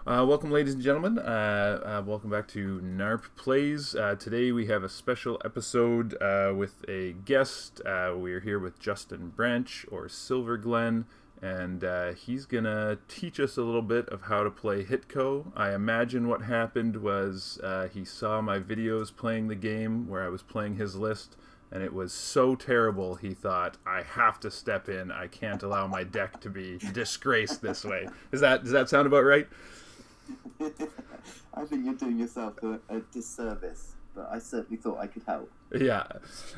Welcome, ladies and gentlemen. Welcome back to NARP Plays. Today we have a special episode with a guest. We're here with Justin Branch, or Silver Glen, and he's going to teach us a little bit of how to play HITCO. I imagine what happened was he saw my videos playing the game where I was playing his list, and it was so terrible he thought, I have to step in. I can't allow my deck to be disgraced this way. Does that sound about right? I think you're doing yourself a disservice, but I certainly thought I could help. Yeah,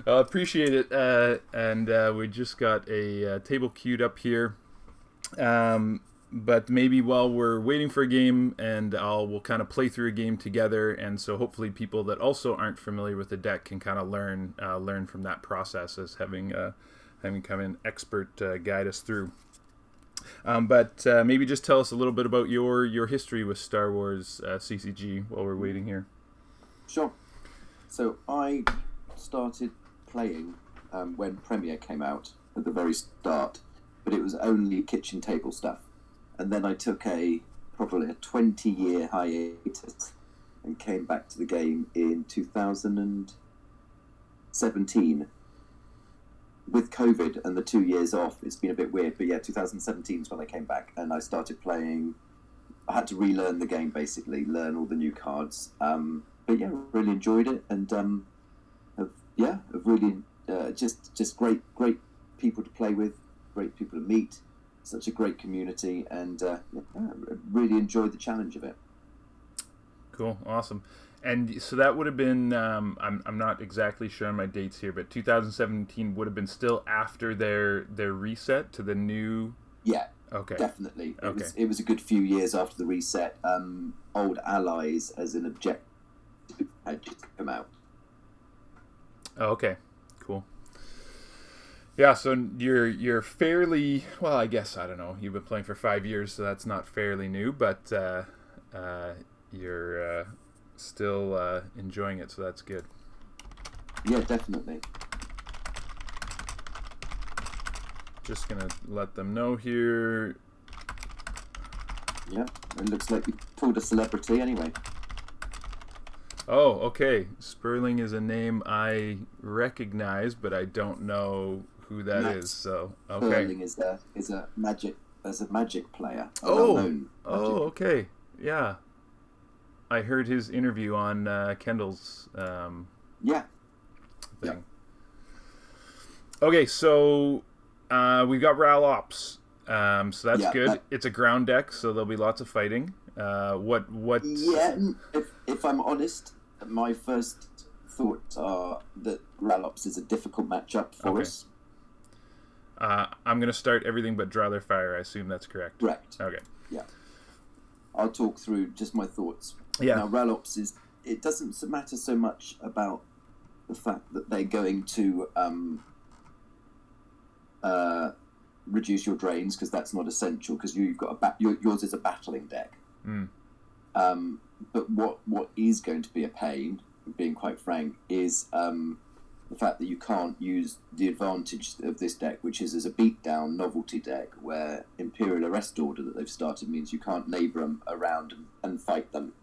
I appreciate it. And we just got a table queued up here. But maybe while we're waiting for a game, and we'll kind of play through a game together, and so hopefully people that also aren't familiar with the deck can kind of learn from that process, as having kind of an expert guide us through. But maybe just tell us a little bit about your history with Star Wars CCG while we're waiting here. Sure. So I started playing when Premiere came out at the very start, but it was only kitchen table stuff. And then I took probably a 20-year hiatus and came back to the game in 2017. With COVID and the 2 years off, it's been a bit weird, but yeah, 2017 is when I came back and I started playing. I had to relearn the game, basically, learn all the new cards. But yeah, really enjoyed it, and have really just great people to play with, great people to meet, such a great community, and really enjoyed the challenge of it. Cool, awesome. And so that would have been, I'm not exactly sure on my dates here, but 2017 would have been still after their reset to the new... Yeah, okay, definitely. Okay. It was a good few years after the reset. Old Allies as an objective had just come out. Oh, okay, cool. Yeah, so you're fairly, well, I guess, I don't know, you've been playing for 5 years, so that's not fairly new, but you're... still enjoying it, so that's good. Yeah, definitely. Just gonna let them know here. Yeah, it looks like we pulled a celebrity anyway. Oh, okay. Sperling is a name I recognize, but I don't know who that is. So okay. Sperling is a magic player. Okay. Yeah. I heard his interview on Kendall's thing. Yeah. Okay, so we've got Ral Ops, so that's good. It's a ground deck, so there'll be lots of fighting. What? Yeah, if I'm honest, my first thoughts are that Ral Ops is a difficult matchup for us. I'm going to start everything but Draw Their Fire. I assume that's correct. Correct. Okay. Yeah. I'll talk through just my thoughts. Yeah. Now, Ral Ops it doesn't matter so much about the fact that they're going to reduce your drains, because that's not essential, because you've got yours is a battling deck. But what is going to be a pain, being quite frank, is the fact that you can't use the advantage of this deck, which is as a beatdown novelty deck, where Imperial Arrest Order that they've started means you can't neighbour them around and fight them.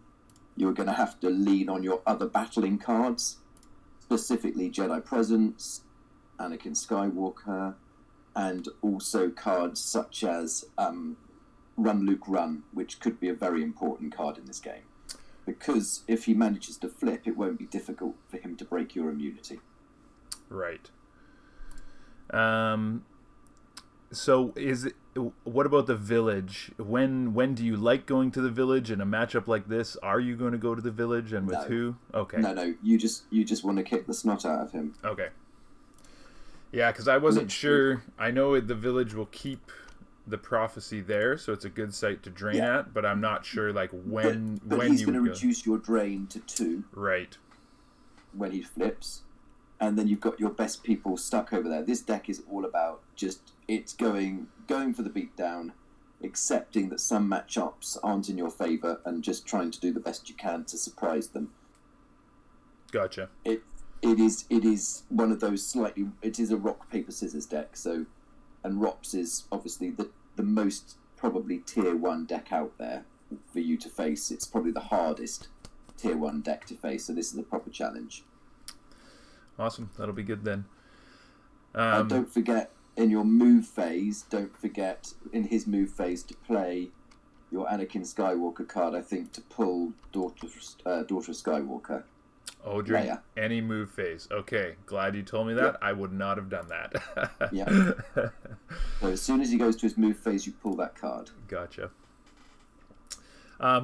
You're going to have to lean on your other battling cards, specifically Jedi Presence, Anakin Skywalker, and also cards such as Run Luke Run, which could be a very important card in this game. Because if he manages to flip, it won't be difficult for him to break your immunity. Right. So what about the village? When do you like going to the village in a matchup like this? Are you going to go to the village, and with who? Okay. No. You just want to kick the snot out of him. Okay. Yeah, because I wasn't sure. I know the village will keep the prophecy there, so it's a good site to drain at. But I'm not sure when he's you going to would reduce your drain to 2. Right. When he flips. And then you've got your best people stuck over there. This deck is all about it's going for the beatdown, accepting that some matchups aren't in your favour, and just trying to do the best you can to surprise them. Gotcha. It is one of those it is a rock paper scissors deck. So, and ROPS is obviously the most probably tier 1 deck out there for you to face. It's probably the hardest tier 1 deck to face, so this is a proper challenge. Awesome. That'll be good then. And don't forget, in your move phase, don't forget in his move phase to play your Anakin Skywalker card, I think, to pull Daughter of Skywalker. Oh, during Leia. any move phase. Okay, glad you told me that. Yep. I would not have done that. Yeah. So as soon as he goes to his move phase, you pull that card. Gotcha.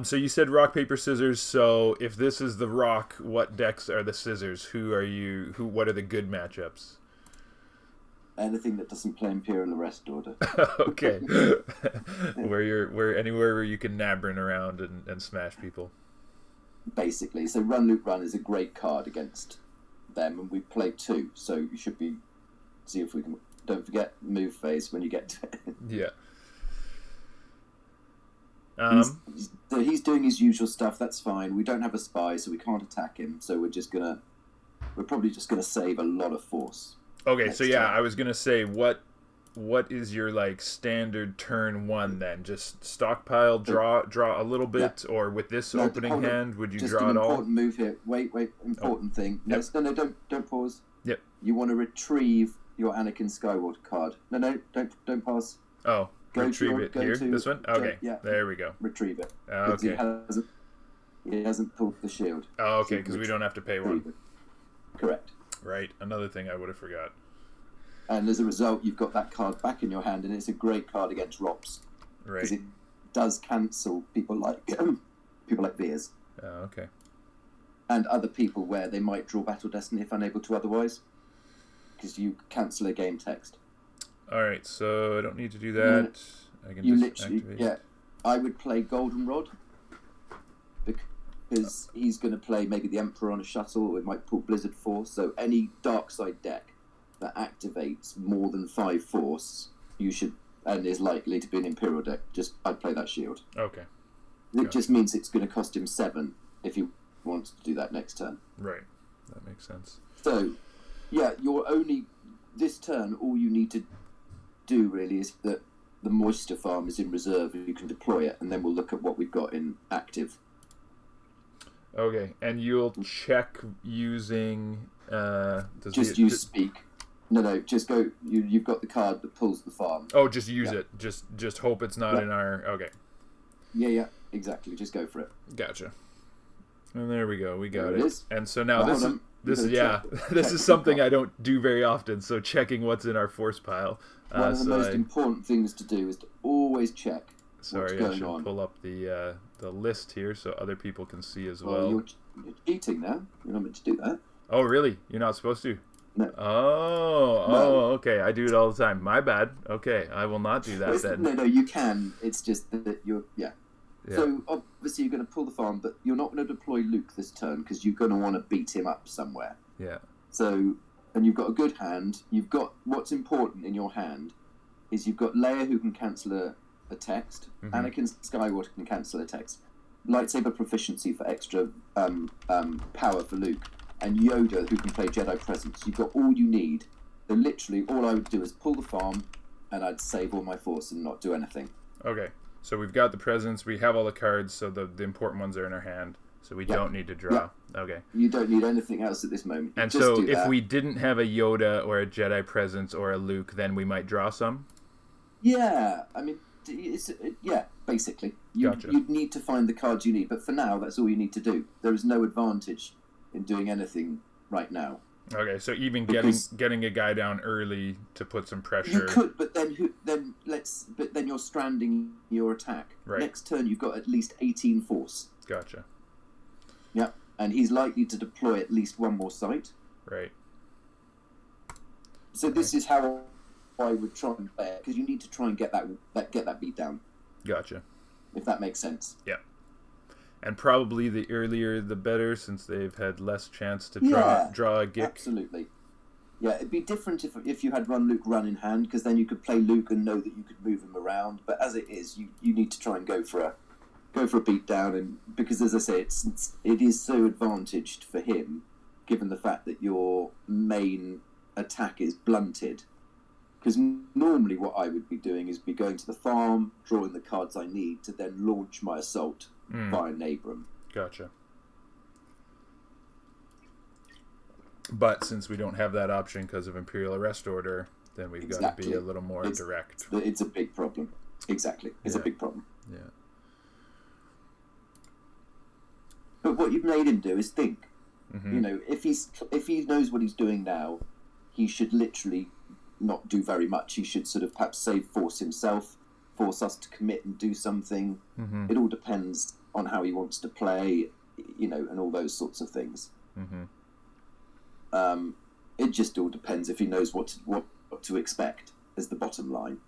So you said rock, paper, scissors. So if this is the rock, what decks are the scissors? What are the good matchups? Anything that doesn't play Imperial Arrest Order. Okay. where anywhere where you can Nabrin around and smash people. Basically. So Run Loop Run is a great card against them, and we play 2, so you should be see if we can. Don't forget move phase when you get to it. Yeah. He's doing his usual stuff. That's fine. We don't have a spy, so we can't attack him. So we're probably just gonna save a lot of force. Okay, so yeah, I was gonna say what is your like standard turn 1 then? Just stockpile, draw a little bit, or with this opening hand, would you just draw it all? Just an important move here. Wait, important thing. Yep. No, don't pause. Yep. You want to retrieve your Anakin Skywalker card. No, don't pause. Oh, retrieve it here. This one. Okay. Yeah. There we go. Retrieve it. Okay. He hasn't pulled the shield. Oh, okay, because we don't have to pay one. Correct. Right. Another thing I would have forgot. And as a result, you've got that card back in your hand, and it's a great card against ROPs. Right. Because it does cancel people like Veers. Oh, okay. And other people where they might draw Battle Destiny if unable to otherwise. Because you cancel a game text. All right, so I don't need to do that. I can just activate. Yeah. I would play Goldenrod. Because he's going to play maybe the Emperor on a shuttle, or it might pull Blizzard Force. So any dark side deck that activates more than 5 force, you should, and is likely to be an Imperial deck, I'd play that shield. Okay. It just means it's going to cost him 7 if he wants to do that next turn. Right. That makes sense. So, yeah, this turn, all you need to do really is that the Moisture Farm is in reserve and you can deploy it, and then we'll look at what we've got in active. Okay, and you'll check using... use Speak. No, just go. You've got the card that pulls the farm. Oh, just use it. Just hope it's not in our... Okay. Yeah, exactly. Just go for it. Gotcha. And there we go. We got it. Is. And so now this is something I don't do very often. So checking what's in our force pile. One of the most important things to do is to always check what's going on. I should pull up the list here so other people can see as well. You're cheating now. You're not meant to do that. Oh, really? You're not supposed to? No. Oh, okay. I do it all the time. My bad. Okay, I will not do that then. No, you can. It's just that you're... Yeah. So, obviously, you're going to pull the farm, but you're not going to deploy Luke this turn because you're going to want to beat him up somewhere. Yeah. So, and you've got a good hand. You've got... What's important in your hand is you've got Leia who can cancel a text. Mm-hmm. Anakin Skywalker can cancel a text. Lightsaber proficiency for extra power for Luke. And Yoda, who can play Jedi Presence. You've got all you need. So literally, all I would do is pull the farm, and I'd save all my force and not do anything. Okay. So we've got the presence. We have all the cards, so the important ones are in our hand. So we don't need to draw. Okay. You don't need anything else at this moment. And so if we didn't have a Yoda or a Jedi Presence or a Luke, then we might draw some? Yeah. I mean, basically. Gotcha. You'd need to find the cards you need. But for now, that's all you need to do. There is no advantage in doing anything right now. Okay, so even getting a guy down early to put some pressure. You could, but then you're stranding your attack. Right. Next turn you've got at least 18 force. Gotcha. Yeah, and he's likely to deploy at least one more site. Right. So this is how I would try and play it, because you need to try and get that beat down. Gotcha. If that makes sense. Yeah. And probably the earlier the better, since they've had less chance to draw a Gick. Absolutely. Yeah, it'd be different if you had Run Luke Run in hand, because then you could play Luke and know that you could move him around. But as it is, you need to try and go for a beat down, and because as I say, it is so advantaged for him, given the fact that your main attack is blunted. Because normally what I would be doing is be going to the farm, drawing the cards I need to then launch my assault via Nabram. Gotcha. But since we don't have that option because of Imperial Arrest Order, then we've got to be a little more direct. It's a big problem. Exactly. It's a big problem. Yeah. But what you've made him do is think. Mm-hmm. You know, if he knows what he's doing now, he should literally not do very much. He should sort of perhaps save force himself, force us to commit and do something. Mm-hmm. It all depends on how he wants to play, you know, and all those sorts of things. Mm-hmm. It just all depends if he knows what to expect as the bottom line.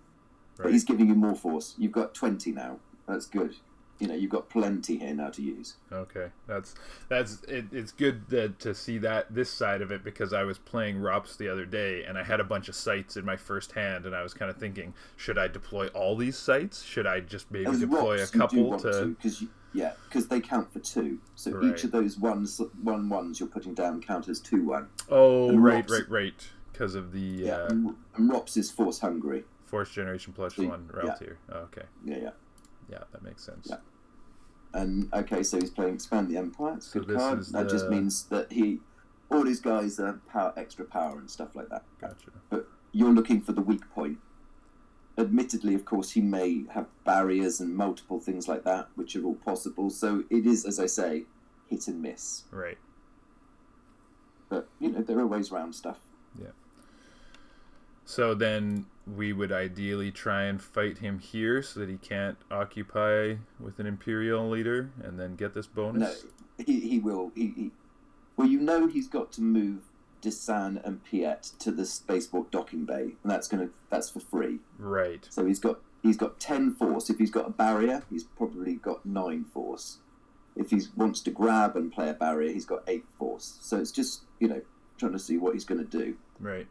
Right. But he's giving you more force. You've got 20 now. That's good. You know, you've got plenty here now to use. Okay, that's it. It's good to see this side of it, because I was playing ROPS the other day and I had a bunch of sites in my first hand, and I was kind of thinking, should I deploy all these sites? Should I just maybe deploy a couple because they count for 2. So right. each of those ones you're putting down count as 2-1. Oh, and right, because of the and ROPS is force hungry. Force generation plus 1 route here. Oh, okay. Yeah, that makes sense. Yeah. And okay, so he's playing Expand the Empire. It's a good card. That just means that all his guys are extra power and stuff like that. Gotcha. But you're looking for the weak point. Admittedly, of course, he may have barriers and multiple things like that, which are all possible. So it is, as I say, hit and miss. Right. But, you know, there are ways around stuff. Yeah. So then we would ideally try and fight him here so that he can't occupy with an Imperial leader and then get this bonus? No, he will. Well, you know he's got to move Desan and Piet to the spaceport docking bay, and that's for free. Right. So he's got 10 force. If he's got a barrier, he's probably got 9 force. If he wants to grab and play a barrier, he's got 8 force. So it's just, you know, trying to see what he's going to do. Right.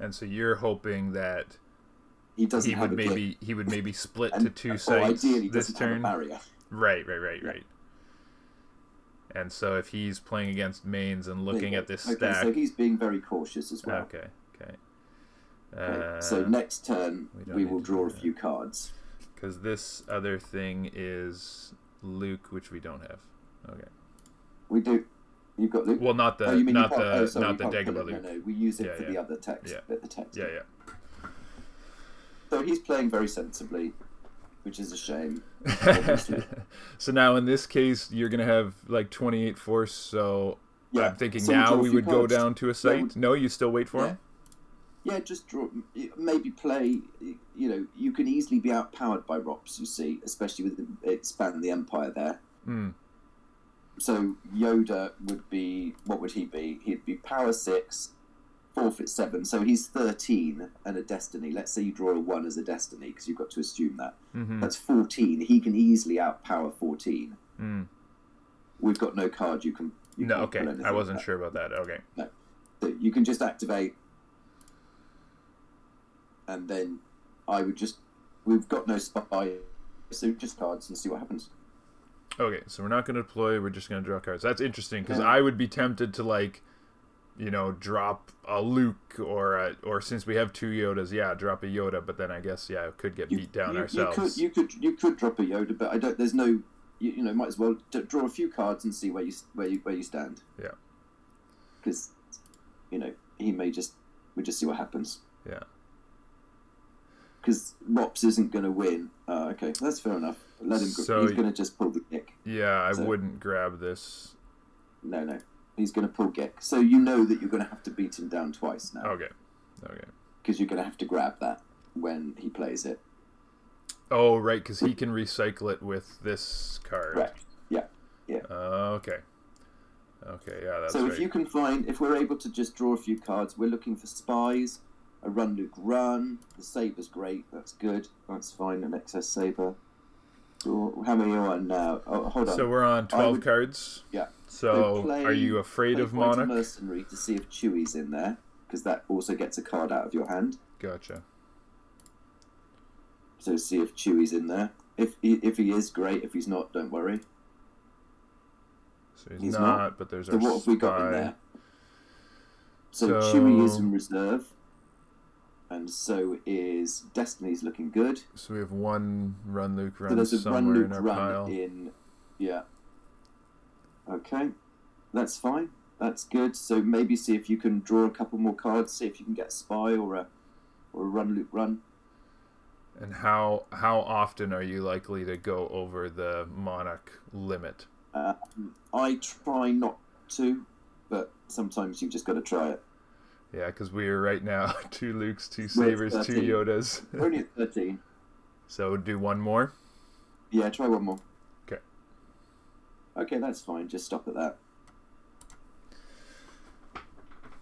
And so you're hoping that he would maybe split to 2 sites this turn. Have a barrier. Right. And so if he's playing against mains and looking at this stack, so he's being very cautious as well. Okay. So next turn we will draw a few cards. Because this other thing is Luke, which we don't have. Okay. We do. You've got Luke. Well, not the Dagobah Luke. No, we use it for the other text. Yeah. The text. Yeah. So he's playing very sensibly, which is a shame. So now in this case, you're going to have like 28 force. So I'm thinking so now we would go down to a site. No, you still wait for him? Yeah, just draw. Maybe play. You know, you can easily be outpowered by ROPS. You see, especially with Expand the Empire there. So Yoda would be, what would he be? He'd be power 6, forfeit 7. So he's 13 and a destiny. Let's say you draw a 1 as a destiny, because you've got to assume that. Mm-hmm. That's 14. He can easily outpower 14. We've got no card you can. No, okay. I wasn't sure about that. Okay. No, so you can just activate, and then I would just. We've got no spy, so just cards and see what happens. Okay, so we're not going to deploy, we're just going to draw cards. That's interesting, because I would be tempted to, like, you know, drop a Luke, or since we have 2 Yodas, drop a Yoda, but then I guess, could get beat down ourselves. You could drop a Yoda, but there's no, you know, might as well draw a few cards and see where you stand. Yeah. Because, you know, we just see what happens. Yeah. Because ROPS isn't going to win. Okay, that's fair enough. Let him. So, he's going to just pull the Gick. Yeah, I wouldn't grab this. No. He's going to pull Gick. So you know that you're going to have to beat him down twice now. Okay. Because you're going to have to grab that when he plays it. Oh, right, because he can recycle it with this card. Correct. Yeah. Okay, yeah, that's so right. If we're able to just draw a few cards, we're looking for spies. A run, Luke, run. The saber's great. That's good. That's fine. An excess saber. So how many are on now? Oh, hold on. So we're on 12 cards. Yeah. So are you afraid of Monarch? Mercenary to see if Chewie's in there, because that also gets a card out of your hand. Gotcha. So see if Chewie's in there. If he is, great. If he's not, don't worry. So he's not, but there's so our what have we got in there? So So- Chewie is in reserve. and so is Destiny's looking good. So we have one run Luke So run there's a somewhere run Luke in our run pile. in, yeah. Okay, that's fine. That's good. So maybe see if you can draw a couple more cards. See if you can get a spy or a run Luke run. And how often are you likely to go over the monarch limit? I try not to, but sometimes you've just got to try it. Yeah, because we are right now 2 Lukes, 2 Sabers, 2 Yodas. We're only at 13. So do one more? Yeah, try one more. Okay. Okay, that's fine. Just stop at that.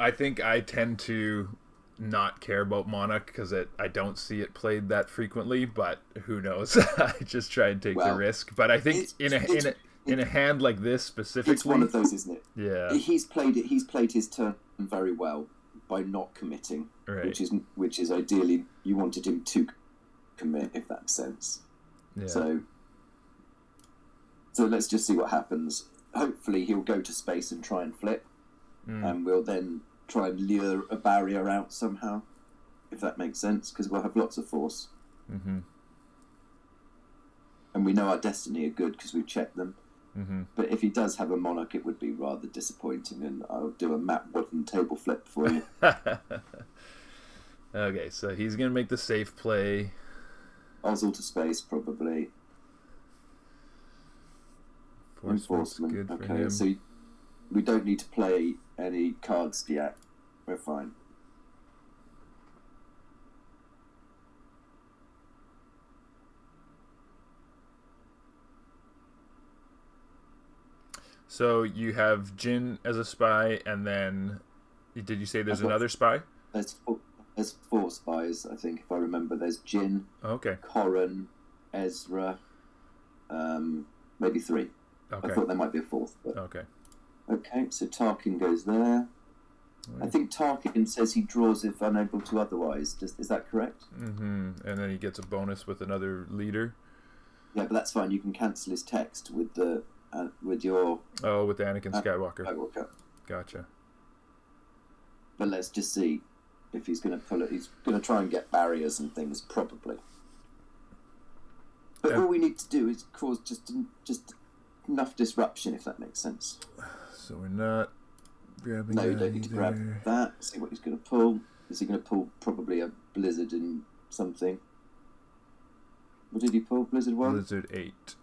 I think I tend to not care about Monarch because I don't see it played that frequently, but who knows? I just try and take the risk. But I think in a hand like this specifically, it's one of those, isn't it? Yeah. He's played his turn very well by not committing, right. which is ideally you wanted him to commit, if that makes sense. Yeah. So let's just see what happens. Hopefully he'll go to space and try and flip, and we'll then try and lure a barrier out somehow, if that makes sense, because we'll have lots of force. Mm-hmm. And we know our Destiny are good because we've checked them. Mm-hmm. But if he does have a Monarch, it would be rather disappointing, and I'll do a map wooden table flip for you. Okay, so he's going to make the safe play. Ozzel to space, probably. Enforcement. Good for okay, him. so we don't need to play any cards yet. We're fine. So you have Jin as a spy, and then did you say there's another spy? There's four spies, I think, if I remember. There's Jin, Corran, Ezra, maybe 3. Okay. I thought there might be a 4th. But... Okay. Okay, so Tarkin goes there. Right. I think Tarkin says he draws if unable to otherwise. Is that correct? Mm-hmm. And then he gets a bonus with another leader. Yeah, but that's fine. You can cancel his text with the with your... Oh, with Anakin Skywalker. Skywalker. Gotcha. But let's just see if he's going to pull it. He's going to try and get barriers and things, probably. But all we need to do is cause just enough disruption, if that makes sense. So we're not grabbing No, you don't need to grab that. See what he's going to pull. Is he going to pull probably a Blizzard and something? What did he pull? Blizzard 1? Blizzard 8.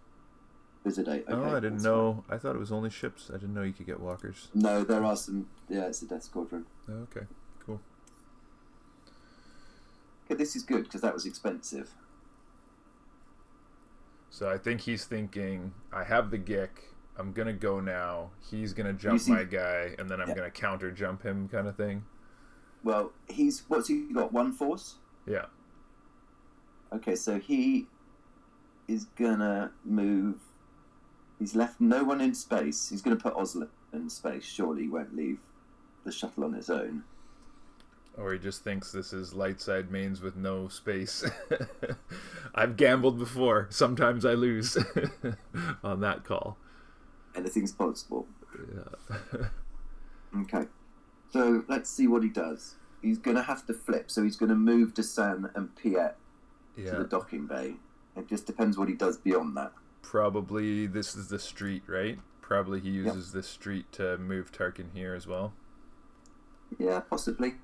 Blizzard 8, okay. Oh, I didn't know. Fine. I thought it was only ships. I didn't know you could get walkers. No, there are some... Yeah, it's a Death Squadron. Oh, okay, cool. Okay, this is good, because that was expensive. So I think he's thinking, I have the Gick, I'm going to go now, he's going to jump my guy, and then I'm going to counter jump him kind of thing. Well, what's he got, 1 force? Yeah. Okay, so he is going to move, he's left no one in space, he's going to put Oslo in space, surely he won't leave the shuttle on his own. Or he just thinks this is light side mains with no space. I've gambled before. Sometimes I lose on that call. Anything's possible. Yeah. Okay. So let's see what he does. He's going to have to flip. So he's going to move Desan and Piet to the docking bay. It just depends what he does beyond that. Probably this is the street, right? Probably he uses this street to move Tarkin here as well. Yeah, possibly.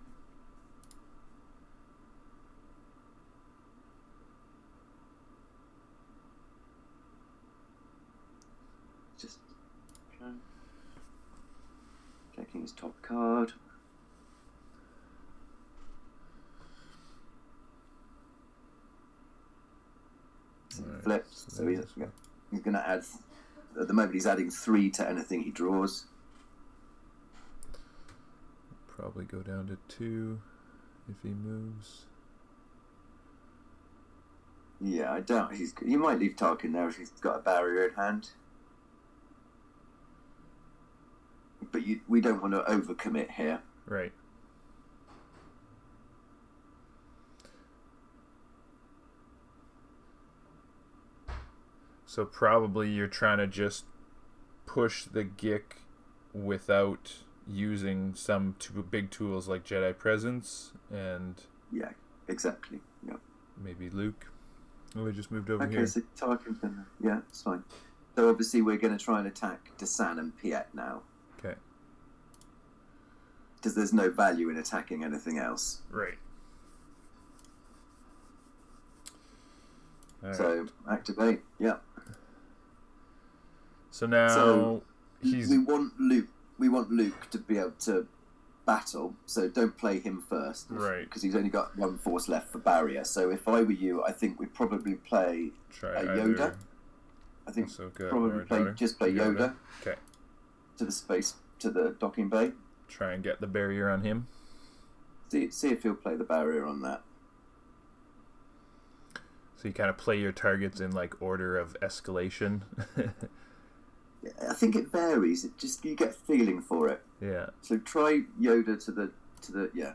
Just checking his top card. Right. Flips, so he's going to add. At the moment, he's adding 3 to anything he draws. Probably go down to 2 if he moves. Yeah, I doubt he might leave Tarkin there if he's got a barrier in hand. But we don't want to overcommit here. Right. So probably you're trying to just push the Gick without using some big tools like Jedi Presence and... Yeah. exactly. Yeah. Maybe Luke. Oh, we just moved over Okay, here. so Tarkin, yeah, it's fine. So obviously we're going to try and attack Desan and Piet now. Okay. Because there's no value in attacking anything else. Right. All so right. activate, yeah. So now he's. We want Luke to be able to battle. So don't play him first, right? Because he's only got one force left for barrier. So if I were you, I think we'd probably play Yoda. I think probably play Yoda. Okay. To the docking bay. Try and get the barrier on him. See if he'll play the barrier on that. So you kind of play your targets in like order of escalation. I think it varies. It just you get a feeling for it. Yeah. So try Yoda to the yeah.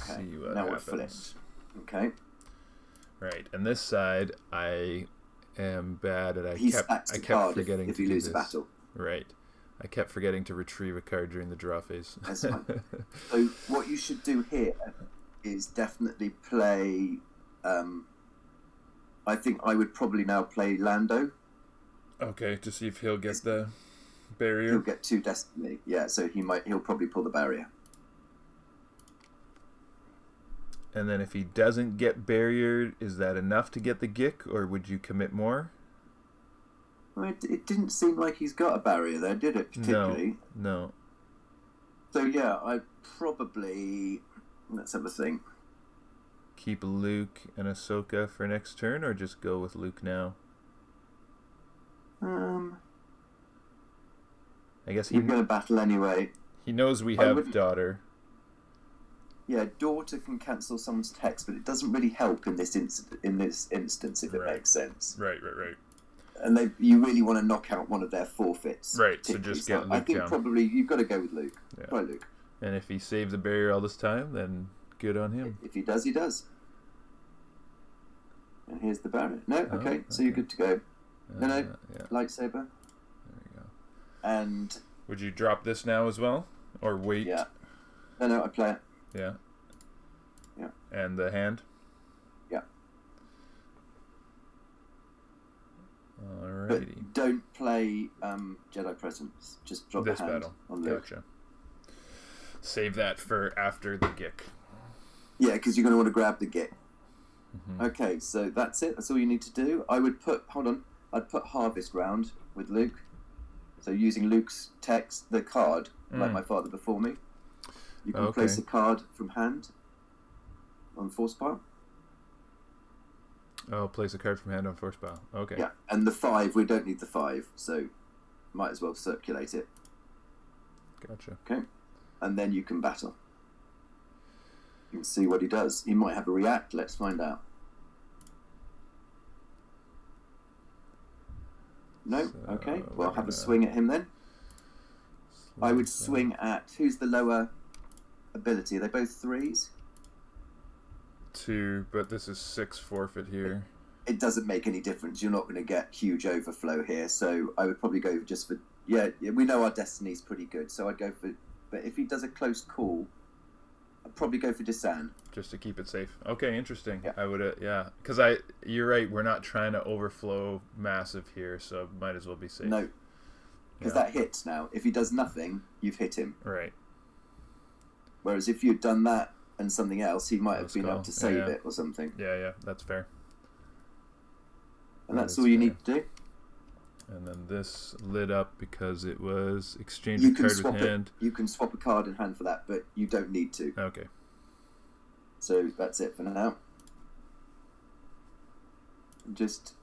Okay. See what now happens. we're flipped. Okay. Right, and this side I am bad at. I kept forgetting if you lose a battle. Right. I kept forgetting to retrieve a card during the draw phase. That's fine. So what you should do here is definitely play. I think I would probably now play Lando. Okay, to see if he'll get the barrier. He'll get 2 destiny. Yeah, so he'll probably pull the barrier. And then if he doesn't get barriered, is that enough to get the Gick, or would you commit more? Well, it didn't seem like he's got a barrier there, did it, particularly? No. So, yeah, I'd probably... Let's have a think. Keep Luke and Ahsoka for next turn, or just go with Luke now? I guess you're going to battle anyway. He knows we have daughter. Yeah, daughter can cancel someone's text, but it doesn't really help in this instance, if it makes sense. Right. And you really want to knock out one of their forfeits. Right, so just get Luke down. I think probably you've got to go with Luke. Yeah. Try Luke. And if he saves the barrier all this time, then good on him. If he does, he does. And here's the barrier. No, okay. So you're good to go. No, yeah. Lightsaber. There you go. And... Would you drop this now as well? Or wait? Yeah. No, I play it. Yeah. Yeah. And the hand? Yeah. Alrighty. But don't play Jedi Presence. Just drop this the hand battle. on Luke. Gotcha. Save that for after the Gick. Yeah, because you're going to want to grab the Gick. Mm-hmm. Okay, so that's it. That's all you need to do. I'd put Harvest Round with Luke. So using Luke's text, the card, like my father before me. You can place a card from hand on force pile. Oh, place a card from hand on force pile. Okay. Yeah, and the 5, we don't need the 5, so might as well circulate it. Gotcha. Okay, and then you can battle. You can see what he does. He might have a react. Let's find out. No? So okay, well, have a swing at him then. I would swing at... Who's the lower ability? Are they both 3s? 2, but this is 6 forfeit here. It doesn't make any difference. You're not going to get huge overflow here, so I would probably go just for... Yeah, we know our destiny's pretty good, so I'd go for... But if he does a close call, I'd probably go for Desan. Just to keep it safe. Okay, interesting. Yeah. I would, because you're right. We're not trying to overflow massive here, so might as well be safe. No, because that hits now. If he does nothing, you've hit him. Right. Whereas if you'd done that and something else, he might have been able to save it or something. Yeah, that's fair. And that's all you need to do. And then this lit up because it was exchange a card with hand. You can swap a card in hand for that, but you don't need to. Okay. So that's it for now. Just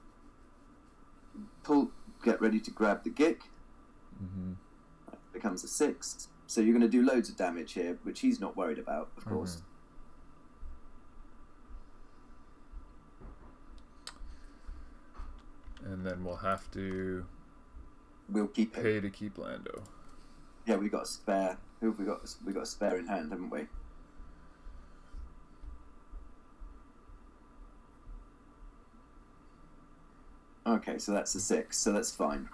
get ready to grab the Gick. Mm-hmm. That becomes a 6. So you're going to do loads of damage here, which he's not worried about, of course. And then we'll have to pay to keep Lando. Yeah, we got a spare. Who have we got? We got a spare in hand, haven't we? Okay, so that's a 6. So that's fine.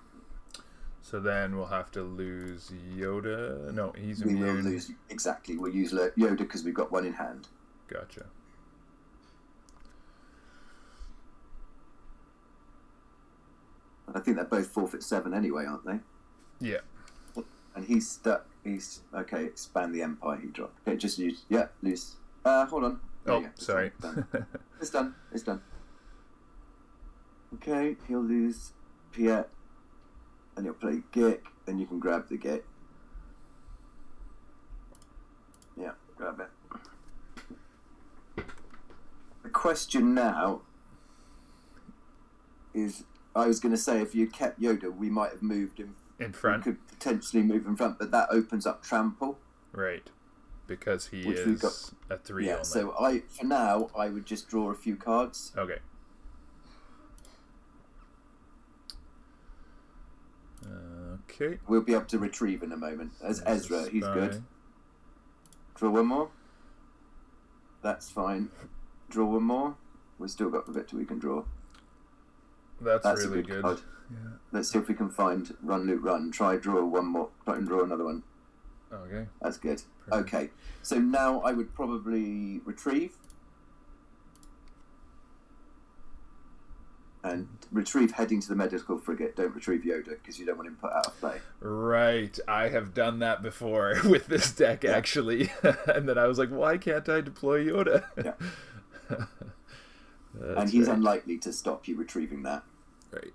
So then we'll have to lose Yoda. No, he's We immune. will lose, exactly. We'll use Yoda because we've got one in hand. Gotcha. I think they're both forfeit 7 anyway, aren't they? Yeah. And he's stuck. He's okay. Expand the empire. He dropped. Okay, just use. Yeah, lose. Hold on. There you go. Sorry. Done. It's done. It's done. Okay, he'll lose Piet, and he'll play Gek, and you can grab the Gek. Yeah, grab it. The question now is, I was going to say if you kept Yoda, we might have moved him in front. We could potentially move in front, but that opens up trample. Right. Because he which is got, a 3 yeah, only. So for now, I would just draw a few cards. Okay. Okay. We'll be able to retrieve in a moment. As Ezra, he's good. Draw one more. That's fine. Draw one more. We've still got the victor we can draw. That's really a good good. card. Yeah. Let's see if we can find Run Loot Run. Try draw one more. Try and draw another one. Okay. That's good. Perfect. Okay. So now I would probably retrieve. And retrieve heading to the medical frigate. Don't retrieve Yoda because you don't want him put out of play. Right. I have done that before with this deck, actually. And then I was like, why can't I deploy Yoda? Yeah. And he's unlikely to stop you retrieving that. Right.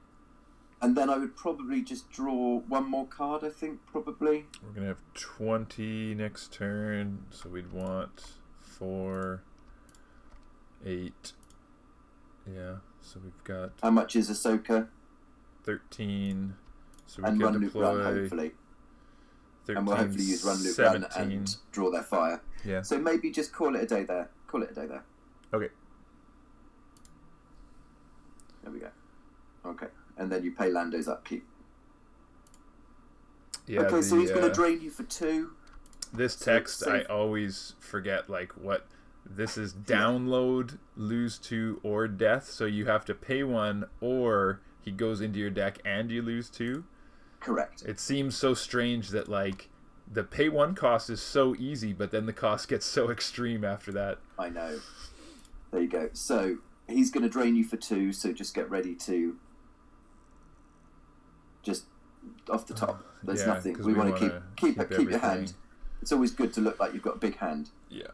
And then I would probably just draw one more card, I think, probably. We're going to have 20 next turn, so we'd want 4, 8. Yeah, so we've got... How much is Ahsoka? 13. So we and can Run Loop deploy... Run, hopefully. 13, and we'll hopefully use Run Loop 17. Run and draw their fire. Yeah. So maybe just call it a day there. Call it a day there. Okay. There we go. Okay. And then you pay Lando's upkeep. Yeah, okay, so he's going to drain you for 2. This text, I always forget, like, what... This is download, lose 2, or death, so you have to pay 1, or he goes into your deck and you lose 2. Correct. It seems so strange that, like, the pay 1 cost is so easy, but then the cost gets so extreme after that. I know. There you go. So he's going to drain you for 2, so just get ready to... Just off the top. There's nothing. We want to keep your hand. It's always good to look like you've got a big hand. Yeah.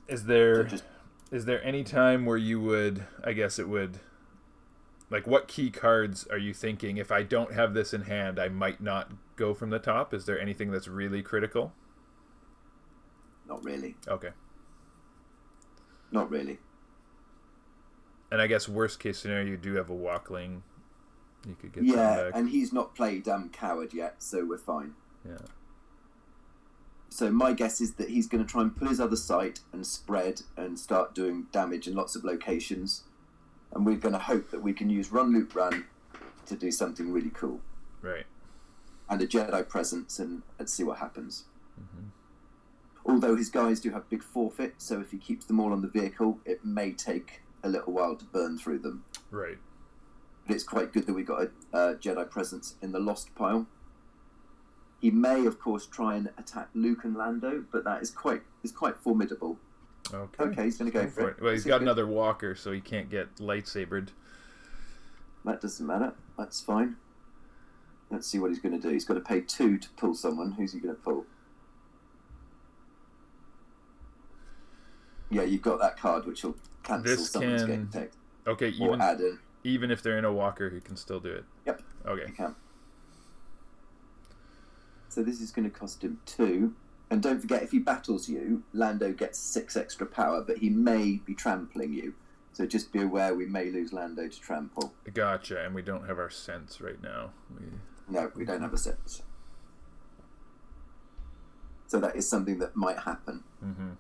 Is there any time where you would, I guess it would, like, what key cards are you thinking, if I don't have this in hand, I might not go from the top? Is there anything that's really critical? Not really. Okay. Not really. And I guess worst case scenario, you do have a Walkling. You could get back. And he's not played Coward yet, so we're fine. Yeah. So my guess is that he's going to try and pull his other sight and spread and start doing damage in lots of locations. And we're going to hope that we can use Run Loop Run to do something really cool. Right. And a Jedi Presence, and let's see what happens. Mm-hmm. Although his guys do have big forfeit, so if he keeps them all on the vehicle, it may take a little while to burn through them. Right. But it's quite good that we got a Jedi Presence in the lost pile. He may, of course, try and attack Luke and Lando, but that is quite formidable. Okay, he's going to go for it. Well, he's got another walker, so he can't get lightsabered. That doesn't matter. That's fine. Let's see what he's going to do. He's got to pay 2 to pull someone. Who's he going to pull? Yeah, you've got that card, which will cancel someone's getting picked. Okay, or add in. Even if they're in a walker, he can still do it. Yep. Okay. You can. So this is going to cost him 2. And don't forget, if he battles you, Lando gets 6 extra power, but he may be trampling you. So just be aware we may lose Lando to trample. Gotcha, and we don't have our sense right now. No, we don't have a sense. So that is something that might happen. Mm-hmm.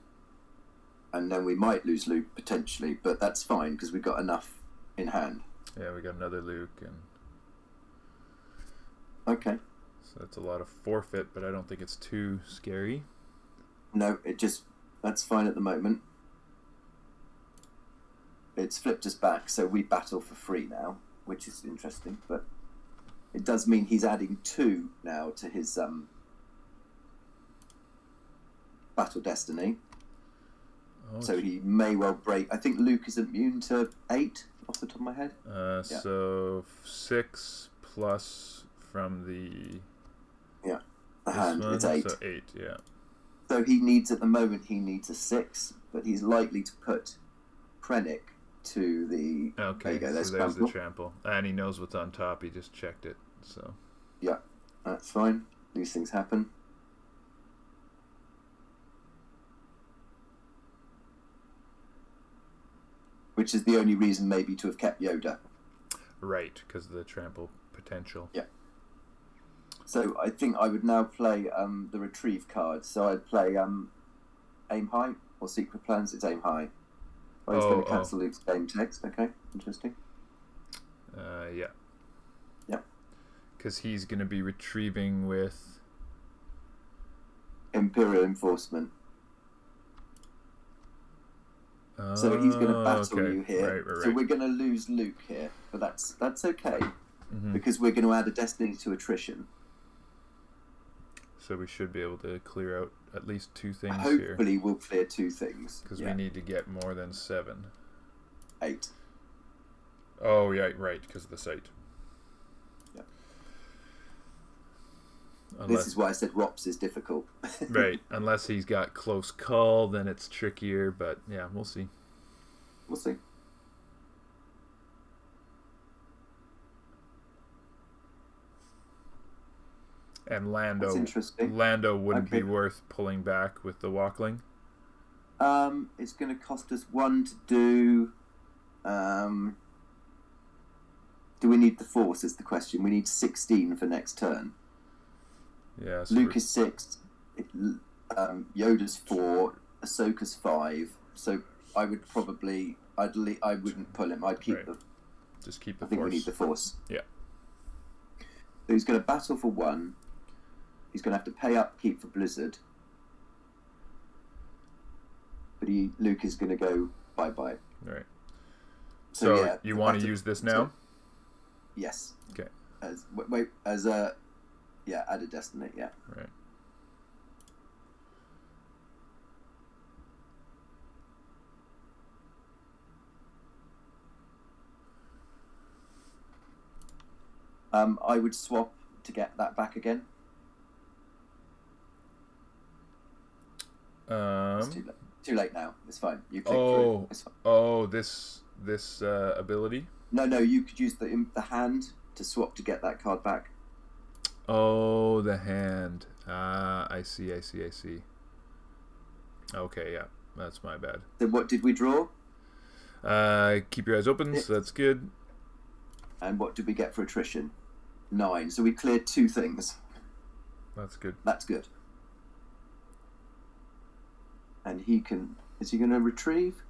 And then we might lose Luke, potentially, but that's fine, because we've got enough in hand. Yeah, we got another Luke. And okay. So that's a lot of forfeit, but I don't think it's too scary. No, that's fine at the moment. It's flipped us back, so we battle for free now, which is interesting, but it does mean he's adding 2 now to his battle destiny. Oh, so he may well break. I think Luke is immune to 8 off the top of my head. So 6 plus from the hand. one, It's 8. So 8, yeah. So he needs at the moment a 6, but he's likely to put Krennic to the. Okay, there you go. so there's the trample, and he knows what's on top. He just checked it, so. Yeah, that's fine. These things happen. Which is the only reason maybe to have kept Yoda. Right, because of the trample potential. Yeah. So I think I would now play the retrieve card. So I'd play aim high or secret plans. It's aim high. I was going to cancel Luke's game text. Okay, interesting. Yeah. Yeah. Because he's going to be retrieving with Imperial Enforcement. So he's going to battle you here. Right. So we're going to lose Luke here, but that's okay because we're going to add a destiny to attrition. So we should be able to clear out at least 2 things here. Hopefully we'll clear 2 things. Because we need to get more than 7. 8. Oh, yeah, right, because of the site. Yeah. Unless, this is why I said ROPS is difficult. Right, unless he's got close call, then it's trickier, but yeah, we'll see. We'll see. And Lando, That's interesting. Lando wouldn't be worth pulling back with the Walkling? It's going to cost us 1 to do... do we need the Force is the question. We need 16 for next turn. Yeah, so Luke is 6, Yoda's 4, Ahsoka's 5. So I would probably, I wouldn't pull him. I'd keep the. Just keep the I think Force. we need the Force. Yeah. So he's going to battle for 1. He's going to have to pay upkeep for Blizzard. But Luke is going to go bye-bye. Right. So yeah, you want to use this now? Yes. Okay. As a add a destiny, yeah. Right. I would swap to get that back again. It's too late now. It's fine. You click through. It's fine. Oh, this ability? No, you could use the hand to swap to get that card back. Oh, the hand. I see. Okay, yeah. That's my bad. So what did we draw? Keep your eyes open, so that's good. And what did we get for attrition? 9. So we cleared 2 things. That's good. That's good. And is he going to retrieve?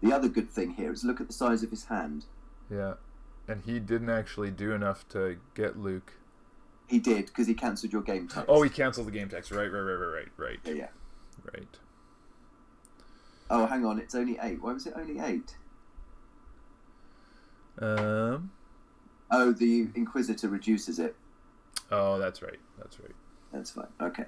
The other good thing here is look at the size of his hand. Yeah. And he didn't actually do enough to get Luke. He did, because he cancelled your game text. Oh, he cancelled the game text. Right. Yeah. Right. Oh, hang on, it's only 8. Why was it only 8? Oh, the Inquisitor reduces it. Oh, that's right. That's fine. Okay.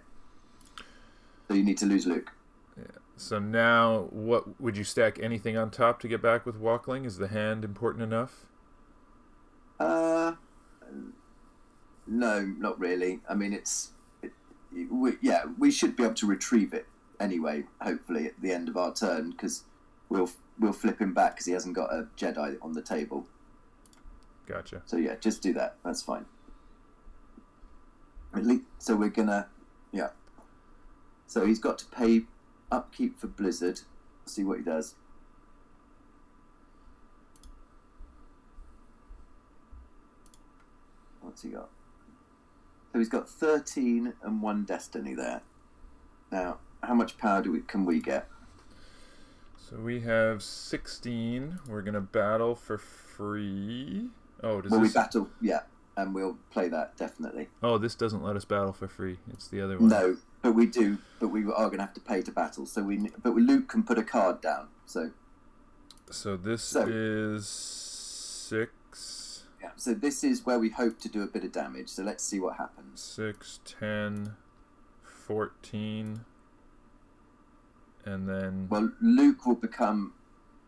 So you need to lose Luke. Yeah. So now, what would you stack anything on top to get back with Walkling? Is the hand important enough? No, not really. I mean, we should be able to retrieve it anyway. Hopefully, at the end of our turn, because we'll flip him back because he hasn't got a Jedi on the table. Gotcha. So yeah, just do that. That's fine. At least, so we're gonna, yeah. So he's got to pay upkeep for Blizzard. See what he does. What's he got? So he's got 13 and 1 destiny there. Now, how much power can we get? So we have 16. We're gonna battle for free. Oh, we battle, yeah, and we'll play that definitely. Oh, this doesn't let us battle for free. It's the other one. No, but we do. But we are going to have to pay to battle. So Luke can put a card down. So this is 6. Yeah. So this is where we hope to do a bit of damage. So let's see what happens. 6, 10, 14, and then... Well, Luke will become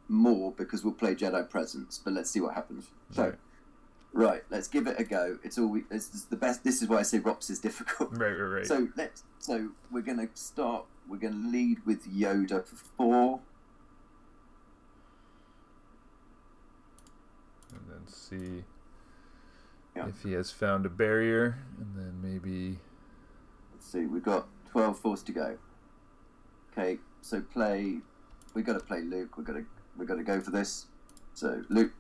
more because we'll play Jedi Presence, but let's see what happens. So, right, let's give it a go. It's the best. This is why I say ROPS is difficult. Right. So we're going to start. We're going to lead with Yoda for 4. And then see if he has found a barrier, and then maybe... Let's see, we've got 12 force to go. Okay, so we've got to play Luke. We've got to go for this. So Luke.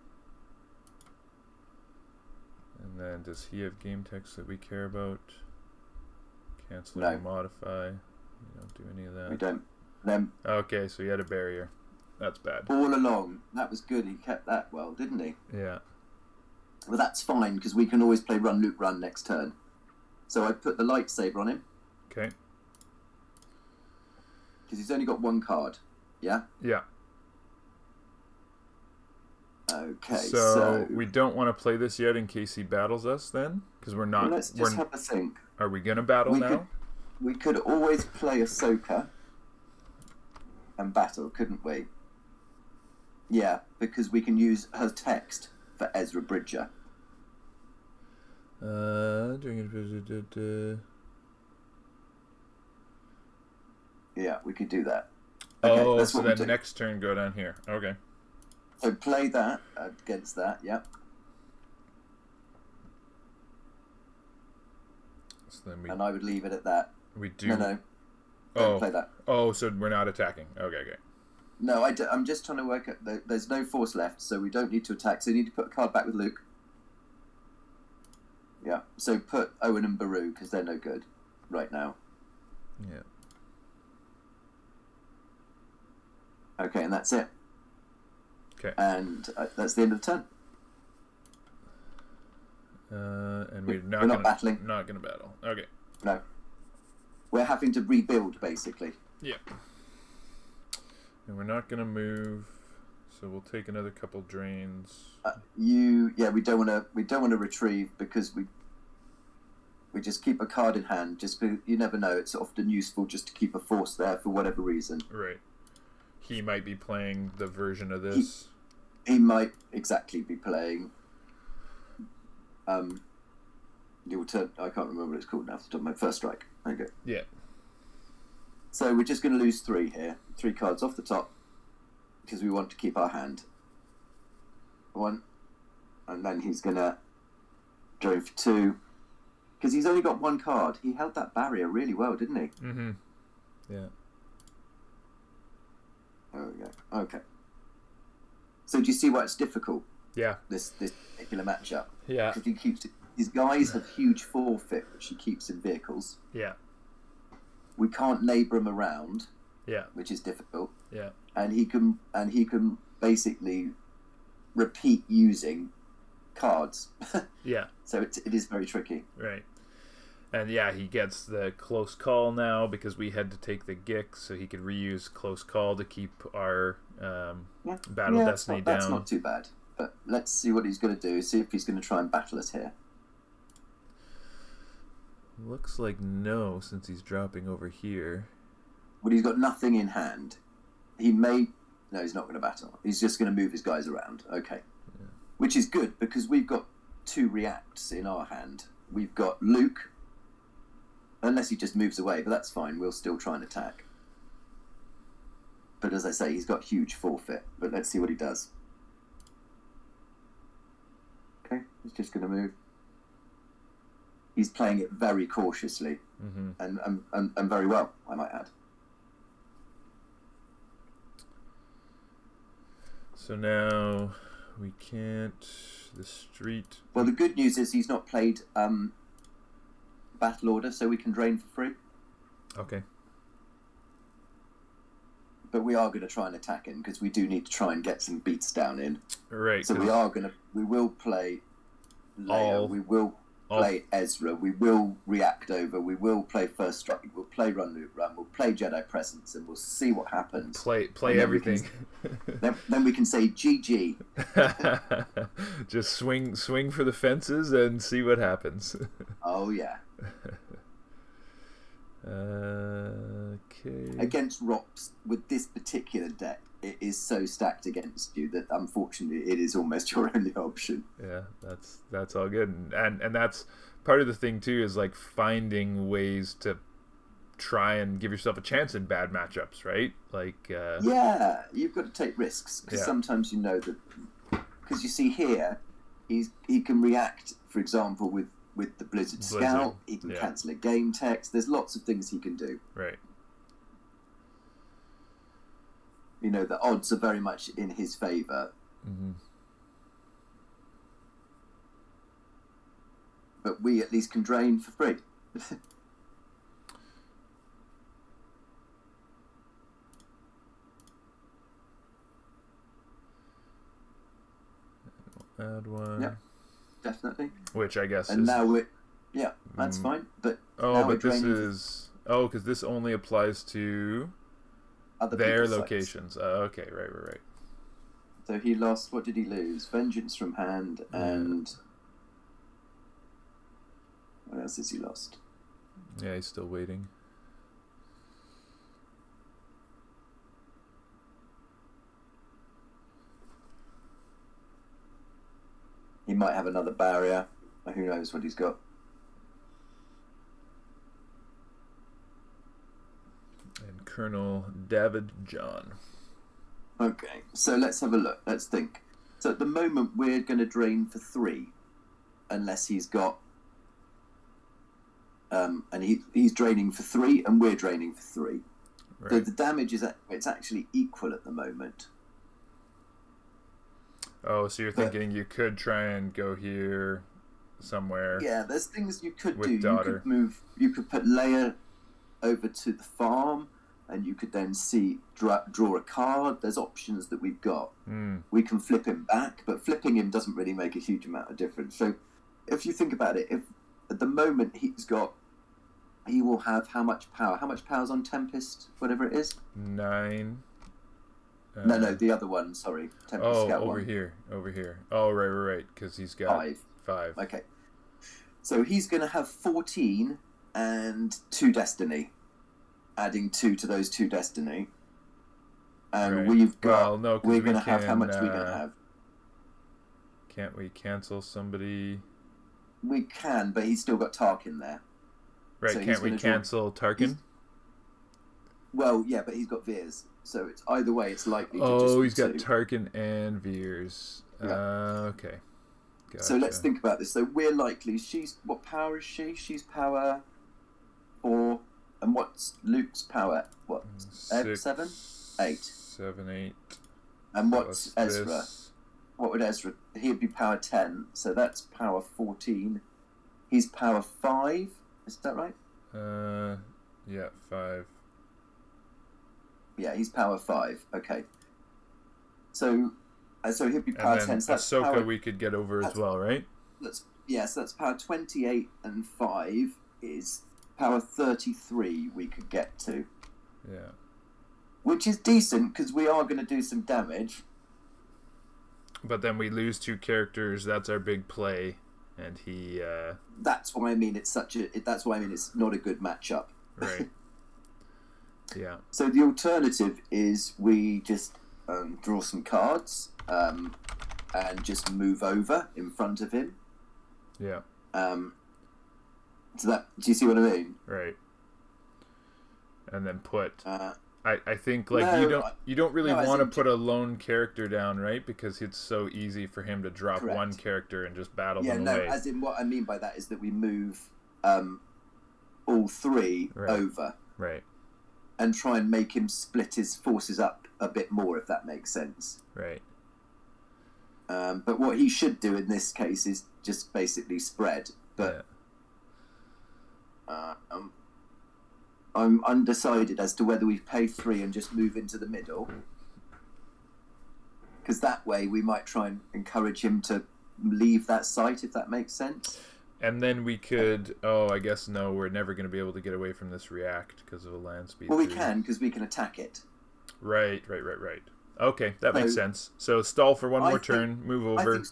And then does he have game text that we care about? Cancel No. and modify. We don't do any of that. We don't. Okay, so he had a barrier. That's bad. All along, that was good. He kept that well, didn't he? Yeah. Well, that's fine because we can always play Run Luke Run next turn. So I put the lightsaber on him. Okay. Because he's only got 1 card. Yeah? Yeah. Okay, so we don't want to play this yet in case he battles us then? Because we're not... Well, let's just have a think. Are we going to battle now? We could always play Ahsoka and battle, couldn't we? Yeah, because we can use her text for Ezra Bridger. Yeah, we could do that. Okay, so then next turn go down here. Okay. So play that against that, yeah. So then and I would leave it at that. We do. No. Don't play that. Oh, so we're not attacking. Okay. No, I'm just trying to work out. There's no force left, so we don't need to attack. So you need to put a card back with Luke. Yeah. So put Owen and Baru because they're no good right now. Yeah. Okay, and that's it. Okay. And that's the end of the turn. And we're not battling. Not gonna battle. Okay. No. We're having to rebuild, basically. Yeah. And we're not gonna move, so we'll take another couple drains. We don't want to retrieve because we just keep a card in hand. Just you never know. It's often useful just to keep a force there for whatever reason. Right. He might be playing the version of this. He might exactly be playing. The alternate. I can't remember what it's called now. Off the top of my first strike. Okay. Yeah. So we're just going to lose 3 here. 3 cards off the top because we want to keep our hand. 1, and then he's going to draw for 2 because he's only got 1 card. He held that barrier really well, didn't he? Mm-hmm. Yeah. There we go. Okay. So do you see why it's difficult? Yeah. This particular matchup. Yeah. Because his guys have huge forfeit, which he keeps in vehicles. Yeah. We can't neighbour him around. Yeah. Which is difficult. Yeah. And he can basically repeat using cards. Yeah. So it is very tricky. Right. And yeah, he gets the close call now because we had to take the Gick, so he could reuse close call to keep our battle destiny down. That's not too bad. But let's see what he's going to do. See if he's going to try and battle us here. Looks like no, since he's dropping over here. But he's got nothing in hand. He may... No, he's not going to battle. He's just going to move his guys around. Okay. Yeah. Which is good, because we've got 2 reacts in our hand. We've got Luke, unless he just moves away, but that's fine. We'll still try and attack. But as I say, he's got huge forfeit. But let's see what he does. Okay, he's just going to move. He's playing it very cautiously, and very well, I might add. So now we can't... The street... Well, the good news is he's not played Battle Order, so we can drain for free. Okay. But we are going to try and attack him, because we do need to try and get some beats down in. Right. So we will play Leia. play Ezra, we will react over, we will play First Strike, we'll play Run Loop Run, we'll play Jedi Presence, and we'll see what happens. Play everything. Then we can say GG. Just swing for the fences and see what happens. Oh yeah. Okay. Against ROPS with this particular deck, it is so stacked against you that unfortunately it is almost your only option. Yeah, that's all good, and that's part of the thing too, is like finding ways to try and give yourself a chance in bad matchups, right? Like yeah, you've got to take risks, because sometimes you know that, because you see here he can react, for example, with the Blizzard Scout, he can cancel a game text. There's lots of things he can do. Right. You know, the odds are very much in his favour. Mm-hmm. But we at least can drain for free. Add one. Yeah, definitely. Which I guess and is... now we're... Yeah, that's fine. But but this is... Oh, because this only applies to... Other their locations. Okay, right. So he lost. What did he lose? Vengeance from hand, and what else has he lost? Yeah, he's still waiting. He might have another barrier. Who knows what he's got? And Colonel David John. Okay, so let's have a look. Let's think. So at the moment we're going to drain for 3, unless he's got, and he's draining for 3, and we're draining for 3. Right. So the damage it's actually equal at the moment. Oh, so you're thinking you could try and go here somewhere? Yeah, there's things you could do. Daughter. You could move. You could put Leia over to the farm, and you could then draw a card. There's options that we've got. We can flip him back, but flipping him doesn't really make a huge amount of difference. So if you think about it, if at the moment he will have how much power? How much power's on Tempest, whatever it is? 9. No, the other one, sorry. Tempest Scout over 1. here. Oh, right, because he's got 5. Okay. So he's going to have 14 and 2 Destiny. Adding 2 to those 2 Destiny. And we've got... we're going to have... How much are we going to have? Can't we cancel somebody? We can, but he's still got Tarkin there. Right, so can't we cancel Tarkin? Well, yeah, but he's got Veers. So it's either way, it's likely to just... Oh, he's got Tarkin and Veers. Yeah. Okay. Gotcha. So let's think about this. So we're likely... What power is she? She's power 4... And what's Luke's power? What? 7? 8. 7, 8. And what's Ezra? This. What would Ezra... He'd be power 10, so that's power 14. He's power 5, is that right? Yeah, 5. Yeah, he's power 5, okay. So he'd be power 10. So that's Ahsoka power, we could get over as well, right? So that's power 28 and 5 is... Power 33 we could get to. Yeah. Which is decent, because we are going to do some damage. But then we lose 2 characters, that's our big play, and he... That's why I mean it's that's why I mean it's not a good matchup. Right. Yeah. So the alternative is we just draw some cards, and just move over in front of him. Yeah. So that, do you see what I mean? Right. And then put... I think like you don't really want to put a lone character down, right? Because it's so easy for him to drop one character and just battle them away. As in what I mean by that is that we move all 3 over. Right. And try and make him split his forces up a bit more, if that makes sense. Right. But what he should do in this case is just basically spread. But I'm undecided as to whether we pay 3 and just move into the middle, because that way we might try and encourage him to leave that site, if that makes sense. And then we could... Oh, I guess no, we're never going to be able to get away from this react because of a land speed. Well, we 3. can, because we can attack it. Right. Okay, that makes sense. So stall for one more turn, move over.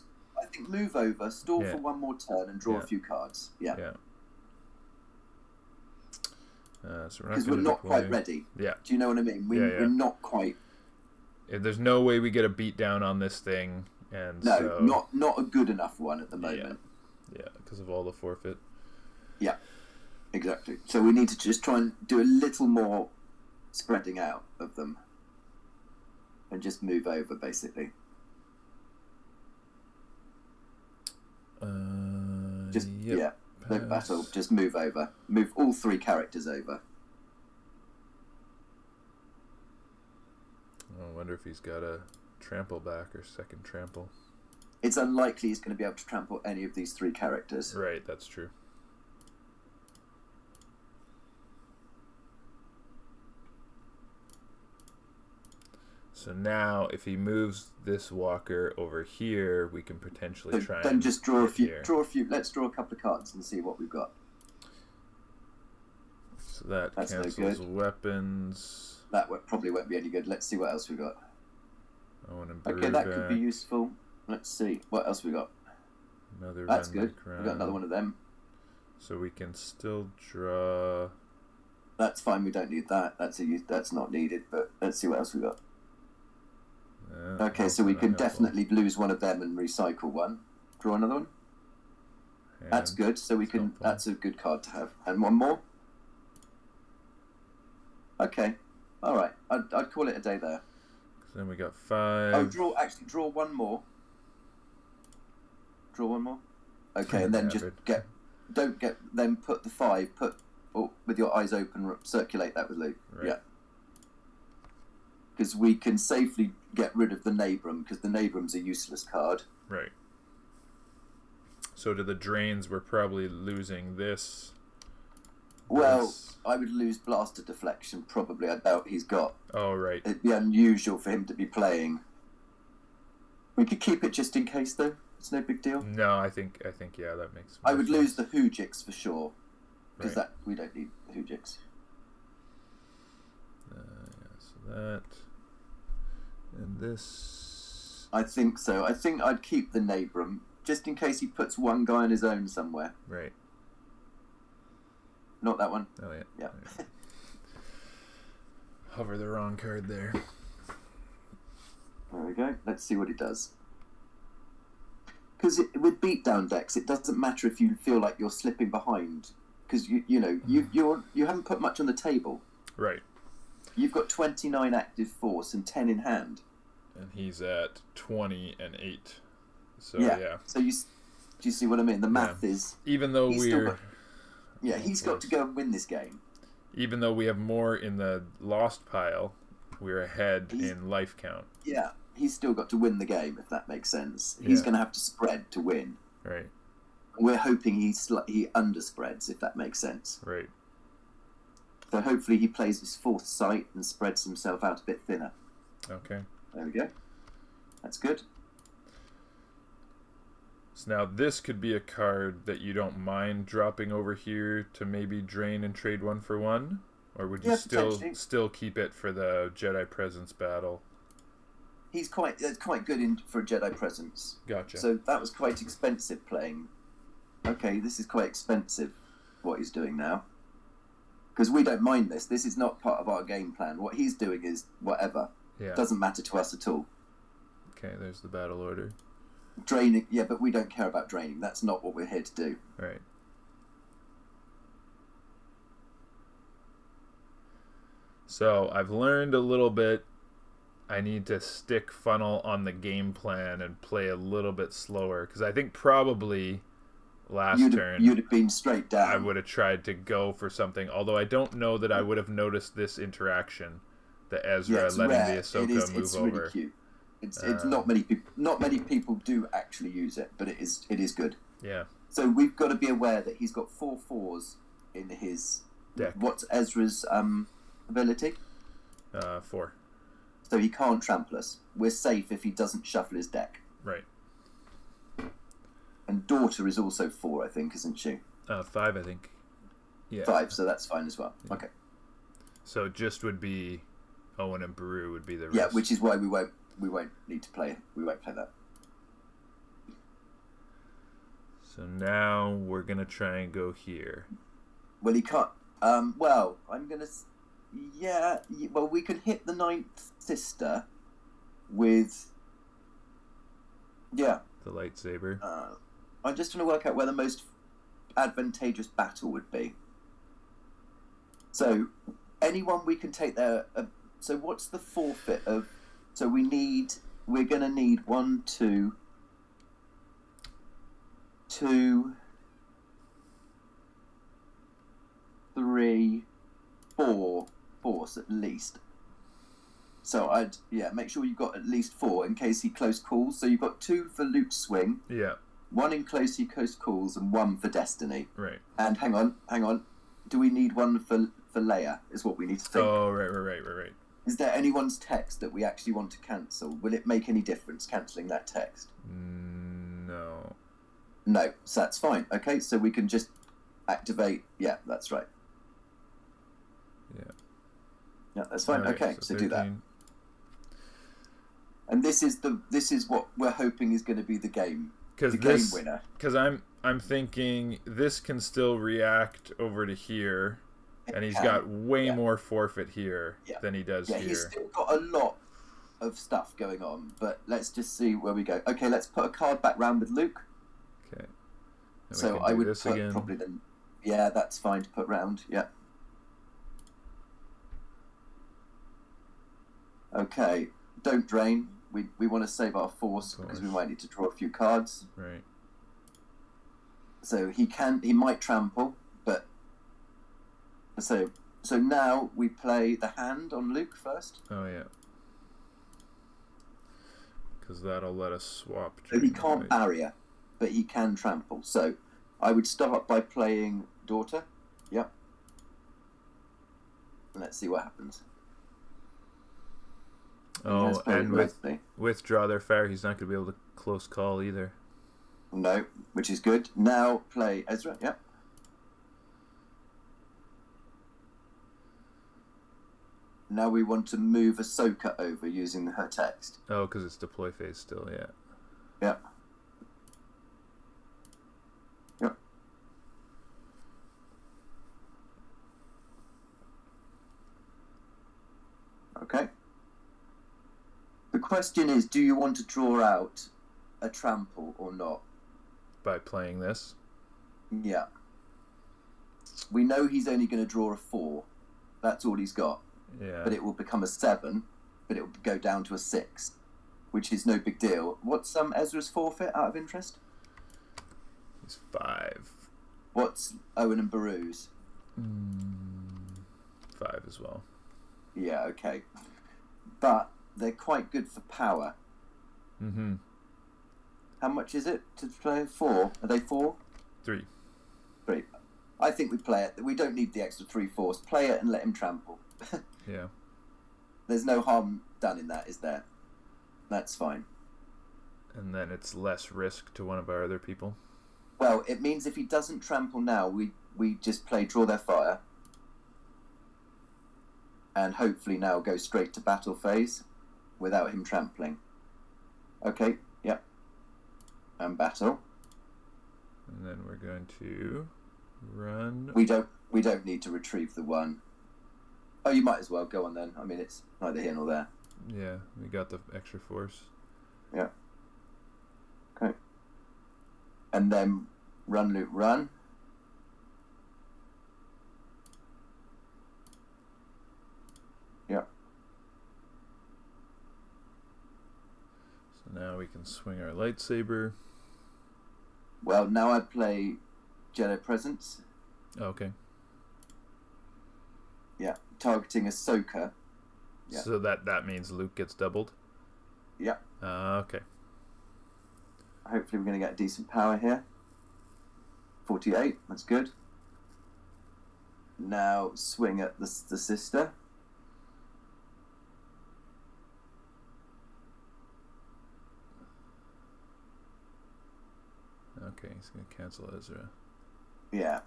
I think move over, stall for one more turn, and draw a few cards. Yeah. So because we're not quite ready. Yeah. Do you know what I mean? We're not quite. There's no way we get a beat down on this thing, and not a good enough one at the moment. Yeah, because of all the forfeit. Yeah, exactly. So we need to just try and do a little more spreading out of them, and just move over, basically. No battle. Just move over. Move all 3 characters over. I wonder if he's got a trample back or second trample. It's unlikely he's going to be able to trample any of these 3 characters. Right, that's true. So now, if he moves this walker over here, we can potentially try. Then just draw a few. Let's draw a couple of cards and see what we've got. So that's cancels weapons. That probably won't be any good. Let's see what else we got. Okay, that could be useful. Let's see what else we got. That's good. We got another one of them. So we can still draw. That's fine. We don't need that. That's not needed. But let's see what else we got. Okay, so we can definitely lose one of them and recycle one. Draw another one. That's good. So we can. That's a good card to have. And one more. Okay. All right. I'd call it a day there. So then we got 5. Oh, draw one more. Draw one more. Okay, and then then put the 5. With your eyes open. Circulate that with Luke. Right. Yeah. Because we can safely get rid of the Nabrum, because the Nabrum's a useless card. Right. So to the drains, we're probably losing this. Well, I would lose Blaster Deflection, probably. I doubt he's got. Oh, right. It'd be unusual for him to be playing. We could keep it just in case, though. It's no big deal. No, I think yeah, that makes I would lose the Hoojix for sure, because we don't need Hoojix. So that... And this... I think so. I think I'd keep the Nabrum, just in case he puts one guy on his own somewhere. Right. Not that one? Oh, yeah. Yeah. Right. Hover the wrong card there. There we go. Let's see what he does. Because with beatdown decks, it doesn't matter if you feel like you're slipping behind, because you haven't put much on the table. Right. You've got 29 active force and 10 in hand. And he's at 20 and 8. So, yeah. So do you see what I mean? The math is... Even though he's got to go and win this game. Even though we have more in the lost pile, we're ahead in life count. Yeah, he's still got to win the game, if that makes sense. He's going to have to spread to win. Right. We're hoping he underspreads, if that makes sense. Right. So hopefully he plays his 4th sight and spreads himself out a bit thinner. Okay. There we go. That's good. So now this could be a card that you don't mind dropping over here to maybe drain and trade 1 for 1? Or would you still keep it for the Jedi Presence battle? He's quite good for a Jedi Presence. Gotcha. So that was quite expensive playing. Okay, this is quite expensive, what he's doing now. Because we don't mind this. This is not part of our game plan. What he's doing is whatever. Yeah. Doesn't matter to us at all. Okay, there's the battle order. Draining, yeah, but we don't care about draining. That's not what we're here to do. Right. So I've learned a little bit. I need to stick funnel on the game plan and play a little bit slower, because I think probably last turn you'd have been straight down. I would have tried to go for something, although I don't know that I would have noticed this interaction, the Ezra letting the Ahsoka move it's over. Really cute. It's not many people do actually use it, but it is good. Yeah. So we've got to be aware that he's got 4 4s in his deck. What's Ezra's ability? 4. So he can't trample us. We're safe if he doesn't shuffle his deck. Right. And daughter is also 4, I think, isn't she? 5, I think. Yeah. 5, so that's fine as well. Yeah. Okay. So it just would be Owen and Baru would be the rest. Yeah, which is why we won't need to play. We won't play that. So now we're gonna try and go here. Well, he can't. Well, I'm gonna. Yeah. Well, we could hit the 9th sister with. Yeah. The lightsaber. I'm just trying to work out where the most advantageous battle would be. So, anyone we can take there. So, what's the forfeit of? So we're gonna need 1, 2, 3, 4 force at least. So I'd make sure you've got at least 4 in case he close calls. So you've got 2 for Luke's swing. Yeah. 1 in close calls and 1 for Destiny. Right. And hang on. Do we need 1 for Leia? Is what we need to think. Oh, right. Is there anyone's text that we actually want to cancel? Will it make any difference cancelling that text? No. No, so that's fine. Okay, so we can just activate. Yeah, that's right. Yeah. Yeah, that's fine. Okay, so 13. do that. And this is what we're hoping is going to be the game winner. Because I'm thinking this can still react over to here, and he's got way more forfeit here than he does here. He's still got a lot of stuff going on, but let's just see where we go. Okay, let's put a card back round with Luke. Okay. So I would put again. Probably then. Yeah, that's fine to put round. Yeah. Okay, don't drain. We want to save our force because we might need to draw a few cards. Right. So he might trample, but so now we play the hand on Luke first. Oh yeah. Because that'll let us swap. So he can't barrier, but he can trample. So I would start by playing daughter. Yep. And let's see what happens. Oh, and with draw their fire, he's not going to be able to close call either. No, which is good. Now play Ezra. Yep. Now we want to move Ahsoka over using her text. Oh, because it's deploy phase still, yeah. Yep. Yep. Okay. The question is, do you want to draw out a trample or not? By playing this? Yeah. We know he's only going to draw a 4. That's all he's got. Yeah. But it will become a 7, but it will go down to a 6, which is no big deal. What's Ezra's forfeit out of interest? He's 5. What's Owen and Baru's? 5 as well. Yeah, okay. But they're quite good for power. Mm-hmm. How much is it to play? 4? Are they 4? 3. 3. I think we play it. We don't need the extra 3 force. Play it and let him trample. Yeah. There's no harm done in that, is there? That's fine. And then it's less risk to one of our other people. Well, it means if he doesn't trample now, we just play draw their fire. And hopefully now go straight to battle phase without him trampling. Okay, yep. And battle. And then we're going to run. We don't need to retrieve the 1. Oh, you might as well go on then. I mean, it's neither here nor there. Yeah, we got the extra force. Yeah. Okay. And then run, Luke, run. Yeah. So now we can swing our lightsaber. Well, now I play Jedi Presence. Okay. Yeah, targeting Ahsoka. Yeah. So that means Luke gets doubled? Yeah. Okay. Hopefully we're going to get decent power here. 48, that's good. Now swing at the sister. Okay, he's going to cancel Ezra. Yeah,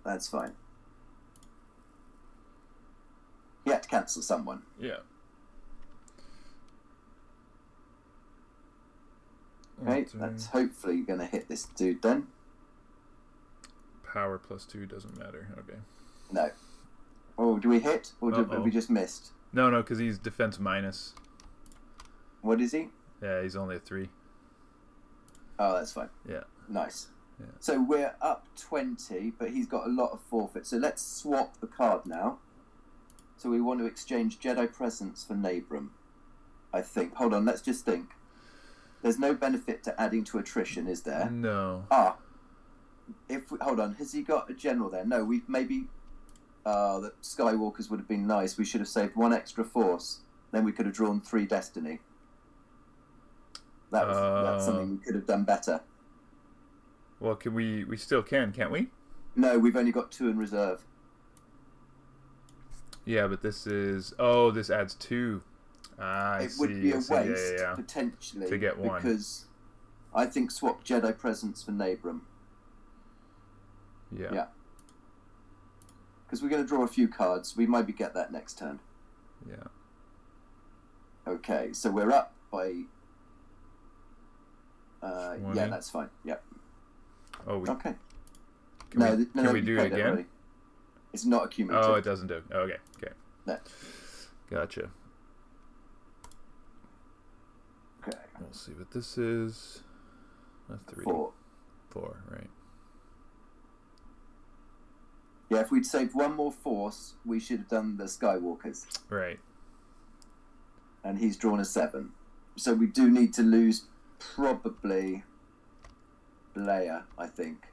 that's fine. He had to cancel someone. Yeah. Okay, that's hopefully going to hit this dude then. Power +2 doesn't matter. Okay. No. Oh, do we hit? Or have we just missed? No, because he's defense minus. What is he? Yeah, he's only a 3. Oh, that's fine. Yeah. Nice. Yeah. So we're up 20, but he's got a lot of forfeit. So let's swap the card now. So we want to exchange Jedi Presence for Nabram, I think. Hold on, let's just think. There's no benefit to adding to attrition, is there? No. Hold on, has he got a general there? No, we maybe... the Skywalkers would have been nice. We should have saved 1 extra force. Then we could have drawn 3 destiny. That's something we could have done better. Well, can we still can, can't we? No, we've only got 2 in reserve. Yeah, but this is... Oh, this adds 2. I it see, would be a waste, yeah. potentially, to get 1. Because I think swap Jedi Presence for Nabram. Yeah. Because we're going to draw a few cards. We might get that next turn. Yeah. Okay, so we're up by... yeah, that's fine. Yep. Oh, okay. Can we do it again? Already. It's not accumulated. Oh, it doesn't do. Oh, okay. No. Gotcha. Okay. We'll see what this is. A 3. 4, right. Yeah, if we'd saved 1 more force, we should have done the Skywalkers. Right. And he's drawn a 7. So we do need to lose probably Leia, I think.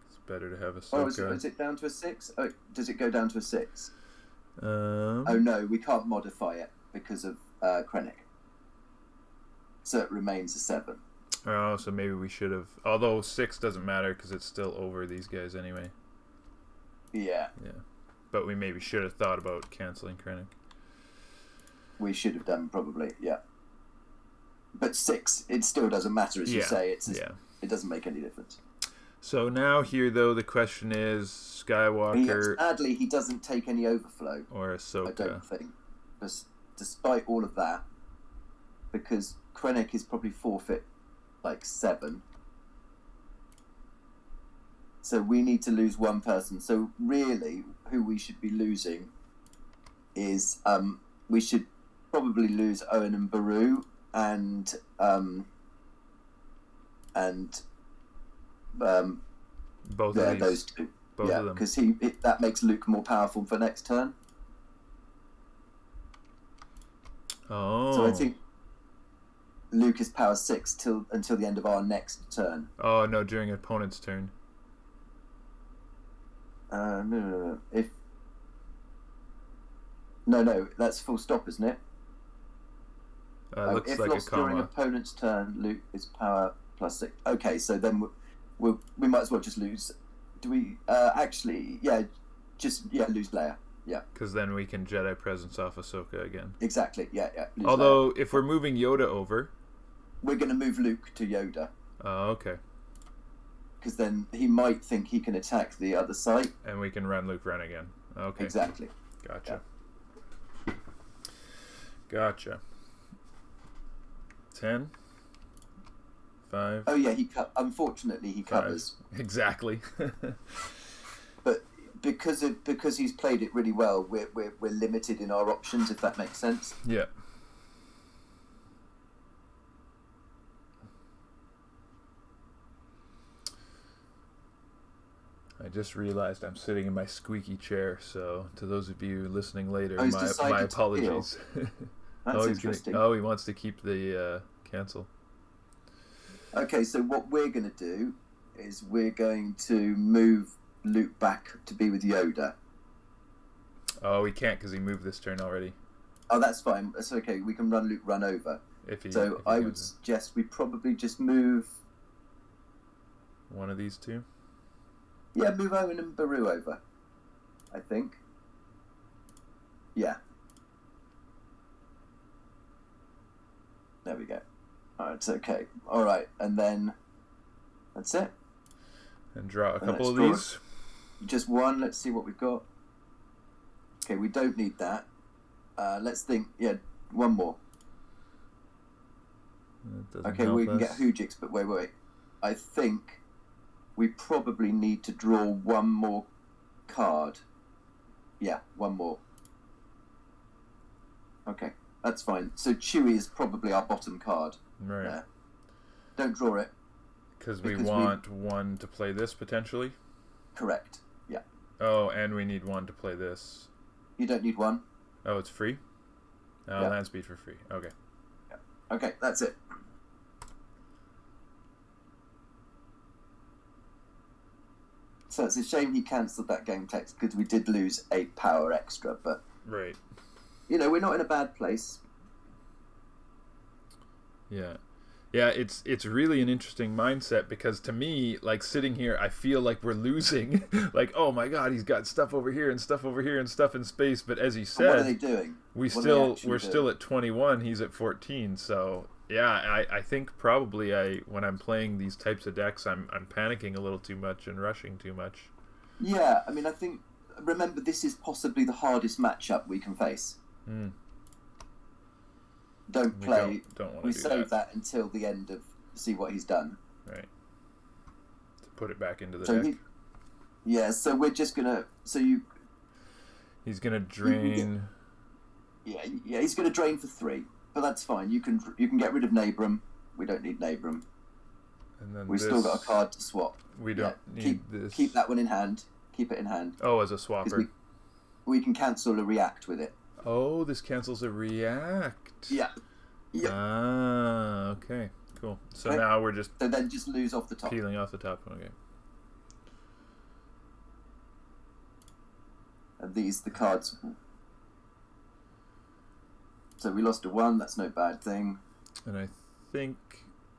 It's better to have Ahsoka. Oh, is it down to a 6? Oh, does it go down to a 6? Oh no, we can't modify it because of Krennic. So it remains a 7. Oh, so maybe we should have... Although 6 doesn't matter because it's still over these guys anyway. Yeah. But we maybe should have thought about cancelling Krennic. We should have done, probably, yeah. But 6, it still doesn't matter, as you say. It doesn't make any difference. So now here, though, the question is Skywalker... Sadly, he doesn't take any overflow. Or Ahsoka. I don't think. Despite all of that, because Krennic is probably forfeit, 7. So we need to lose 1 person. So really, who we should be losing is... we should probably lose Owen and Beru and both of these. Those 2. Both of them. Because that makes Luke more powerful for next turn. Oh. So I think Luke is power 6 until the end of our next turn. Oh no, during opponent's turn. No. No, that's full stop, isn't it? Looks if like lost a comma. during opponent's turn, Luke is power +6. Okay, so then we might as well just lose. Do we actually? Yeah, lose Leia. Yeah. Because then we can Jedi Presence off Ahsoka again. Exactly. Yeah. Although Leia. if we're moving Yoda over, we're going to move Luke to Yoda. Oh, okay. Because then he might think he can attack the other side. And we can run Luke Ren again. Okay. Exactly. Gotcha. Yeah. Gotcha. 10. 5. Oh yeah, unfortunately he 5. covers. Exactly. But because he's played it really well, we're limited in our options, if that makes sense. Yeah. I just realized I'm sitting in my squeaky chair, so to those of you listening later, my apologies. That's interesting. He wants to keep the cancel. Okay, so what we're going to do is we're going to move Luke back to be with Yoda. Oh, we can't because he moved this turn already. Oh, that's fine. That's okay. We can run Luke Run over. If I would suggest we probably just move... one of these 2? Yeah, move Owen and Beru over, I think. Yeah. There we go. Alright, it's okay. Alright, and then That's it. And draw a couple of draw these. Just one. Let's see what we've got. Okay, we don't need that. Let's think. Yeah, one more. Okay, we can get Hujix, but wait. I think we probably need to draw one more card. Yeah, one more. Okay, that's fine. So Chewie is probably our bottom card. Right. There. Don't draw it. Because we want one to play this, potentially? Correct, yeah. Oh, and we need one to play this. You don't need one. Oh, it's free? Yeah. Land speed for free. Okay. Yeah. Okay, that's it. So it's a shame he cancelled that game text because we did lose 8 power extra, but... Right. You know, we're not in a bad place. Yeah. Yeah, it's really an interesting mindset because to me, like sitting here, I feel like we're losing. Like, oh my God, he's got stuff over here and stuff over here and stuff in space. But as you said, what are they doing? We're still at 21. He's at 14. So yeah, I think probably when I'm playing these types of decks, I'm panicking a little too much and rushing too much. Yeah, I mean, remember this is possibly the hardest matchup we can face. Mm. Don't play. Don't we save that until the end of see what he's done. Right. To put it back into the deck. So we're just gonna. He's gonna drain. Yeah, he's gonna drain for 3, but that's fine. You can get rid of Nabram. We don't need Nabram. And then we've still got a card to swap. We don't need this. Keep that one in hand. Keep it in hand. Oh, as a swapper. We can cancel a react with it. Oh, this cancels a react. Yeah. Yep. Ah, okay, cool. So now we're just... So then just lose off the top. Peeling off the top, okay. And the cards... So we lost a 1, that's no bad thing. And I think...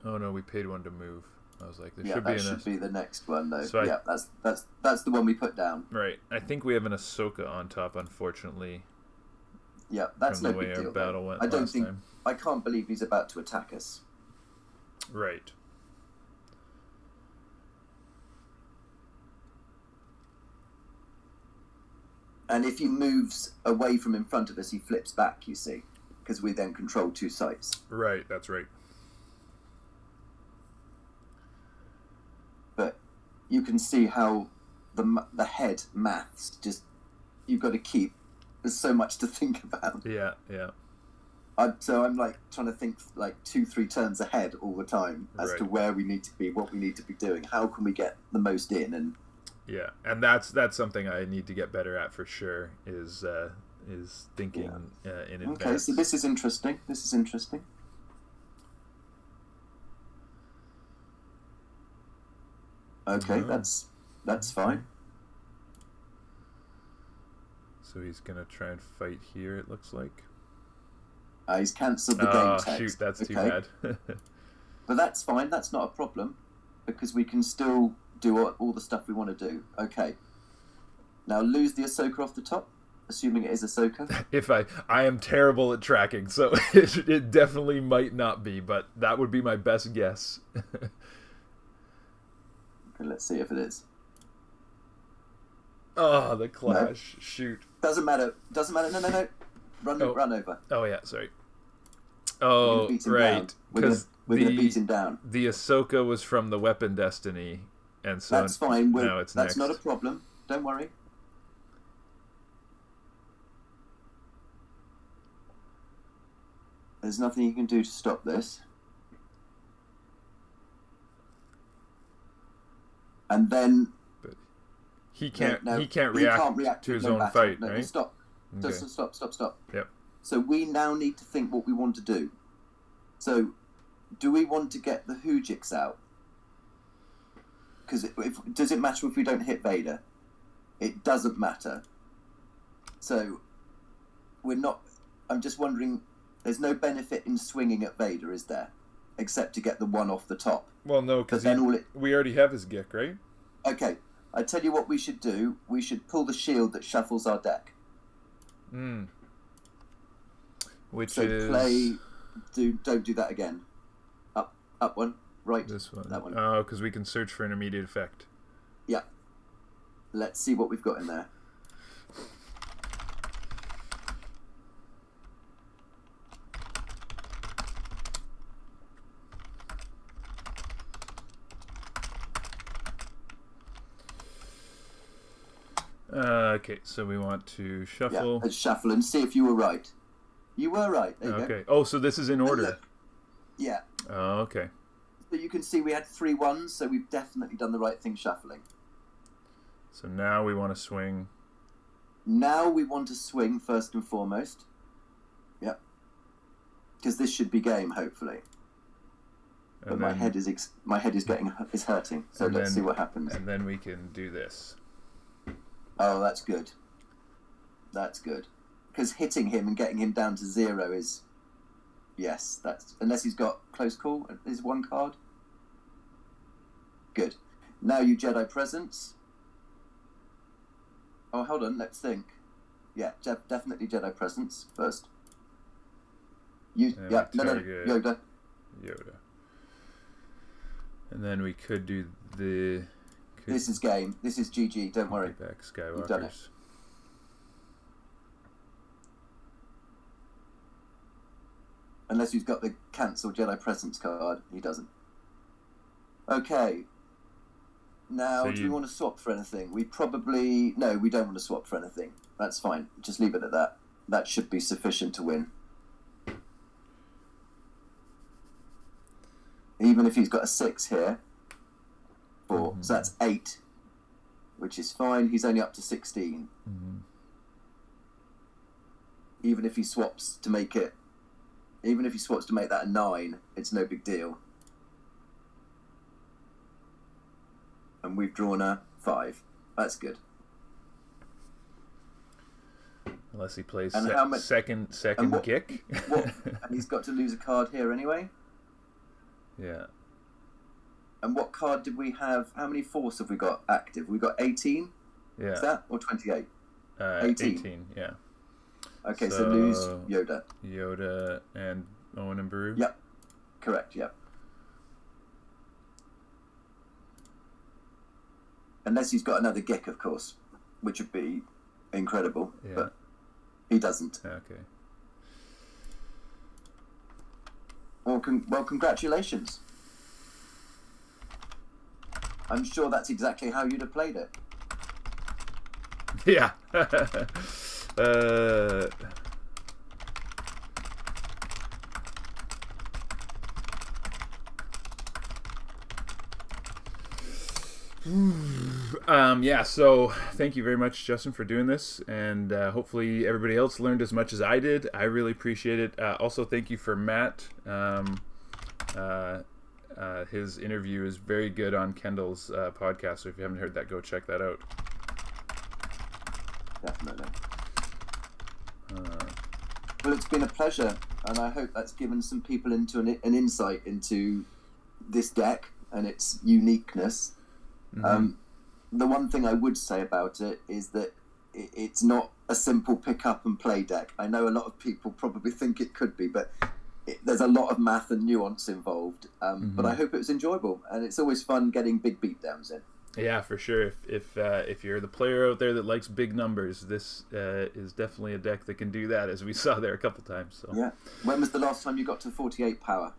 Oh no, we paid 1 to move. I was like, there should be the next one though. So that's the one we put down. Right. I think we have an Ahsoka on top, unfortunately. Yeah, that's no big deal. From the way our battle went time. I can't believe he's about to attack us. Right. And if he moves away from in front of us, he flips back, you see, because we then control 2 sites. Right, that's right. But you can see how the head maths you've got to keep. There's so much to think about. Yeah. So I'm like trying to think like 2-3 turns ahead all the time as to where we need to be, what we need to be doing, how can we get the most in, and and that's something I need to get better at for sure. Is thinking in advance. Okay, so this is interesting. Okay, that's fine. So he's going to try and fight here, it looks like. He's cancelled the game text. Oh, shoot, that's too bad. But that's fine, that's not a problem, because we can still do all the stuff we want to do. Okay. Now lose the Ahsoka off the top, assuming it is Ahsoka. I am terrible at tracking, so it definitely might not be, but that would be my best guess. Okay, let's see if it is. Oh, the clash. No. Shoot. Doesn't matter. No. Run over. Oh, yeah, sorry. Oh, right. Because we're going to beat him down. The Ahsoka was from the Weapon Destiny, and so that's fine. Now it's that's not a problem. Don't worry. There's nothing you can do to stop this. And then... He can't react to his own fight, right? Stop. Okay. Stop. Yep. So we now need to think what we want to do. So, do we want to get the Hujix out? Because does it matter if we don't hit Vader? It doesn't matter. So, we're not... I'm just wondering, there's no benefit in swinging at Vader, is there? Except to get the 1 off the top. Well, no, because we already have his Gick, right? Okay. I tell you what we should do. We should pull the shield that shuffles our deck. Which don't do that again. Up 1. Right. This one. That one. Oh, because we can search for an immediate effect. Yeah. Let's see what we've got in there. Okay, so we want to shuffle. Yeah, let's shuffle and see if you were right. You were right. There you Okay. go. Oh, so this is in order. Look. Yeah. Oh, okay. So you can see we had 3 1s, so we've definitely done the right thing shuffling. So now we want to swing. Now we want to swing first and foremost. Yep. Because this should be game, hopefully. But And my then, head is hurting. So let's see what happens. And then we can do this. Oh, that's good. That's good. Because hitting him and getting him down to 0 is... Yes, that's... Unless he's got close call, is 1 card. Good. Now you Jedi Presence. Oh, hold on, let's think. Yeah, definitely Jedi Presence first. No, Yoda. And then we could do the... This is game. This is GG, don't worry. Back You've done it. Skywalkers. Unless he's got the cancel Jedi Presence card. He doesn't. Okay. Now, So do we want to swap for anything? We probably... No, we don't want to swap for anything. That's fine. Just leave it at that. That should be sufficient to win. Even if he's got a 6 here. 4. Mm-hmm. So that's 8. Which is fine. He's only up to 16. Mm-hmm. Even if he swaps to make it... Even if he swaps to make that a 9, it's no big deal. And we've drawn a 5. That's good. Unless he plays And second what- kick. And he's got to lose a card here anyway. Yeah. And what card did we have? How many force have we got active? We got 18? Yeah. Is that? Or 28? 18, yeah. Okay, so lose Yoda. Yoda and Owen and Baru? Yep. Correct, yep. Unless he's got another Gick, of course, which would be incredible. Yeah. But he doesn't. Okay. Well, congratulations. I'm sure that's exactly how you'd have played it. Yeah. Yeah, so thank you very much, Justin, for doing this, and hopefully everybody else learned as much as I did. I really appreciate it. Also, thank you for Matt. His interview is very good on Kendall's podcast, so if you haven't heard that, go check that out. Definitely. Well, it's been a pleasure, and I hope that's given some people into an insight into this deck and its uniqueness. Mm-hmm. The one thing I would say about it is that it's not a simple pick up and play deck. I know a lot of people probably think it could be, but there's a lot of math and nuance involved. But I hope it was enjoyable, and it's always fun getting big beatdowns in. Yeah, for sure. If you're the player out there that likes big numbers, this is definitely a deck that can do that, as we saw there a couple times. So. Yeah. When was the last time you got to 48 power?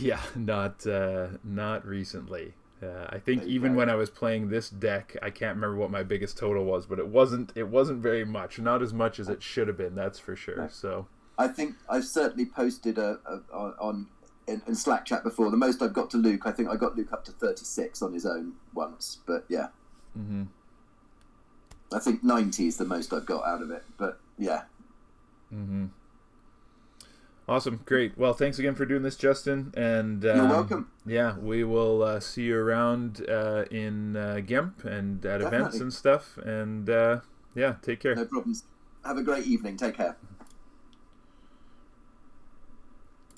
Yeah, not recently. I think even when I was playing this deck, I can't remember what my biggest total was, but it wasn't very much. Not as much as it should have been. That's for sure. No. So I think I've certainly posted in Slack chat before. The most I've got to Luke, I think I got Luke up to 36 on his own once. But yeah, I think 90 is the most I've got out of it. But yeah. Awesome, great. Well, thanks again for doing this, Justin. And you're welcome. Yeah, we will see you around in GIMP and at events and stuff. And yeah, take care. No problems. Have a great evening. Take care.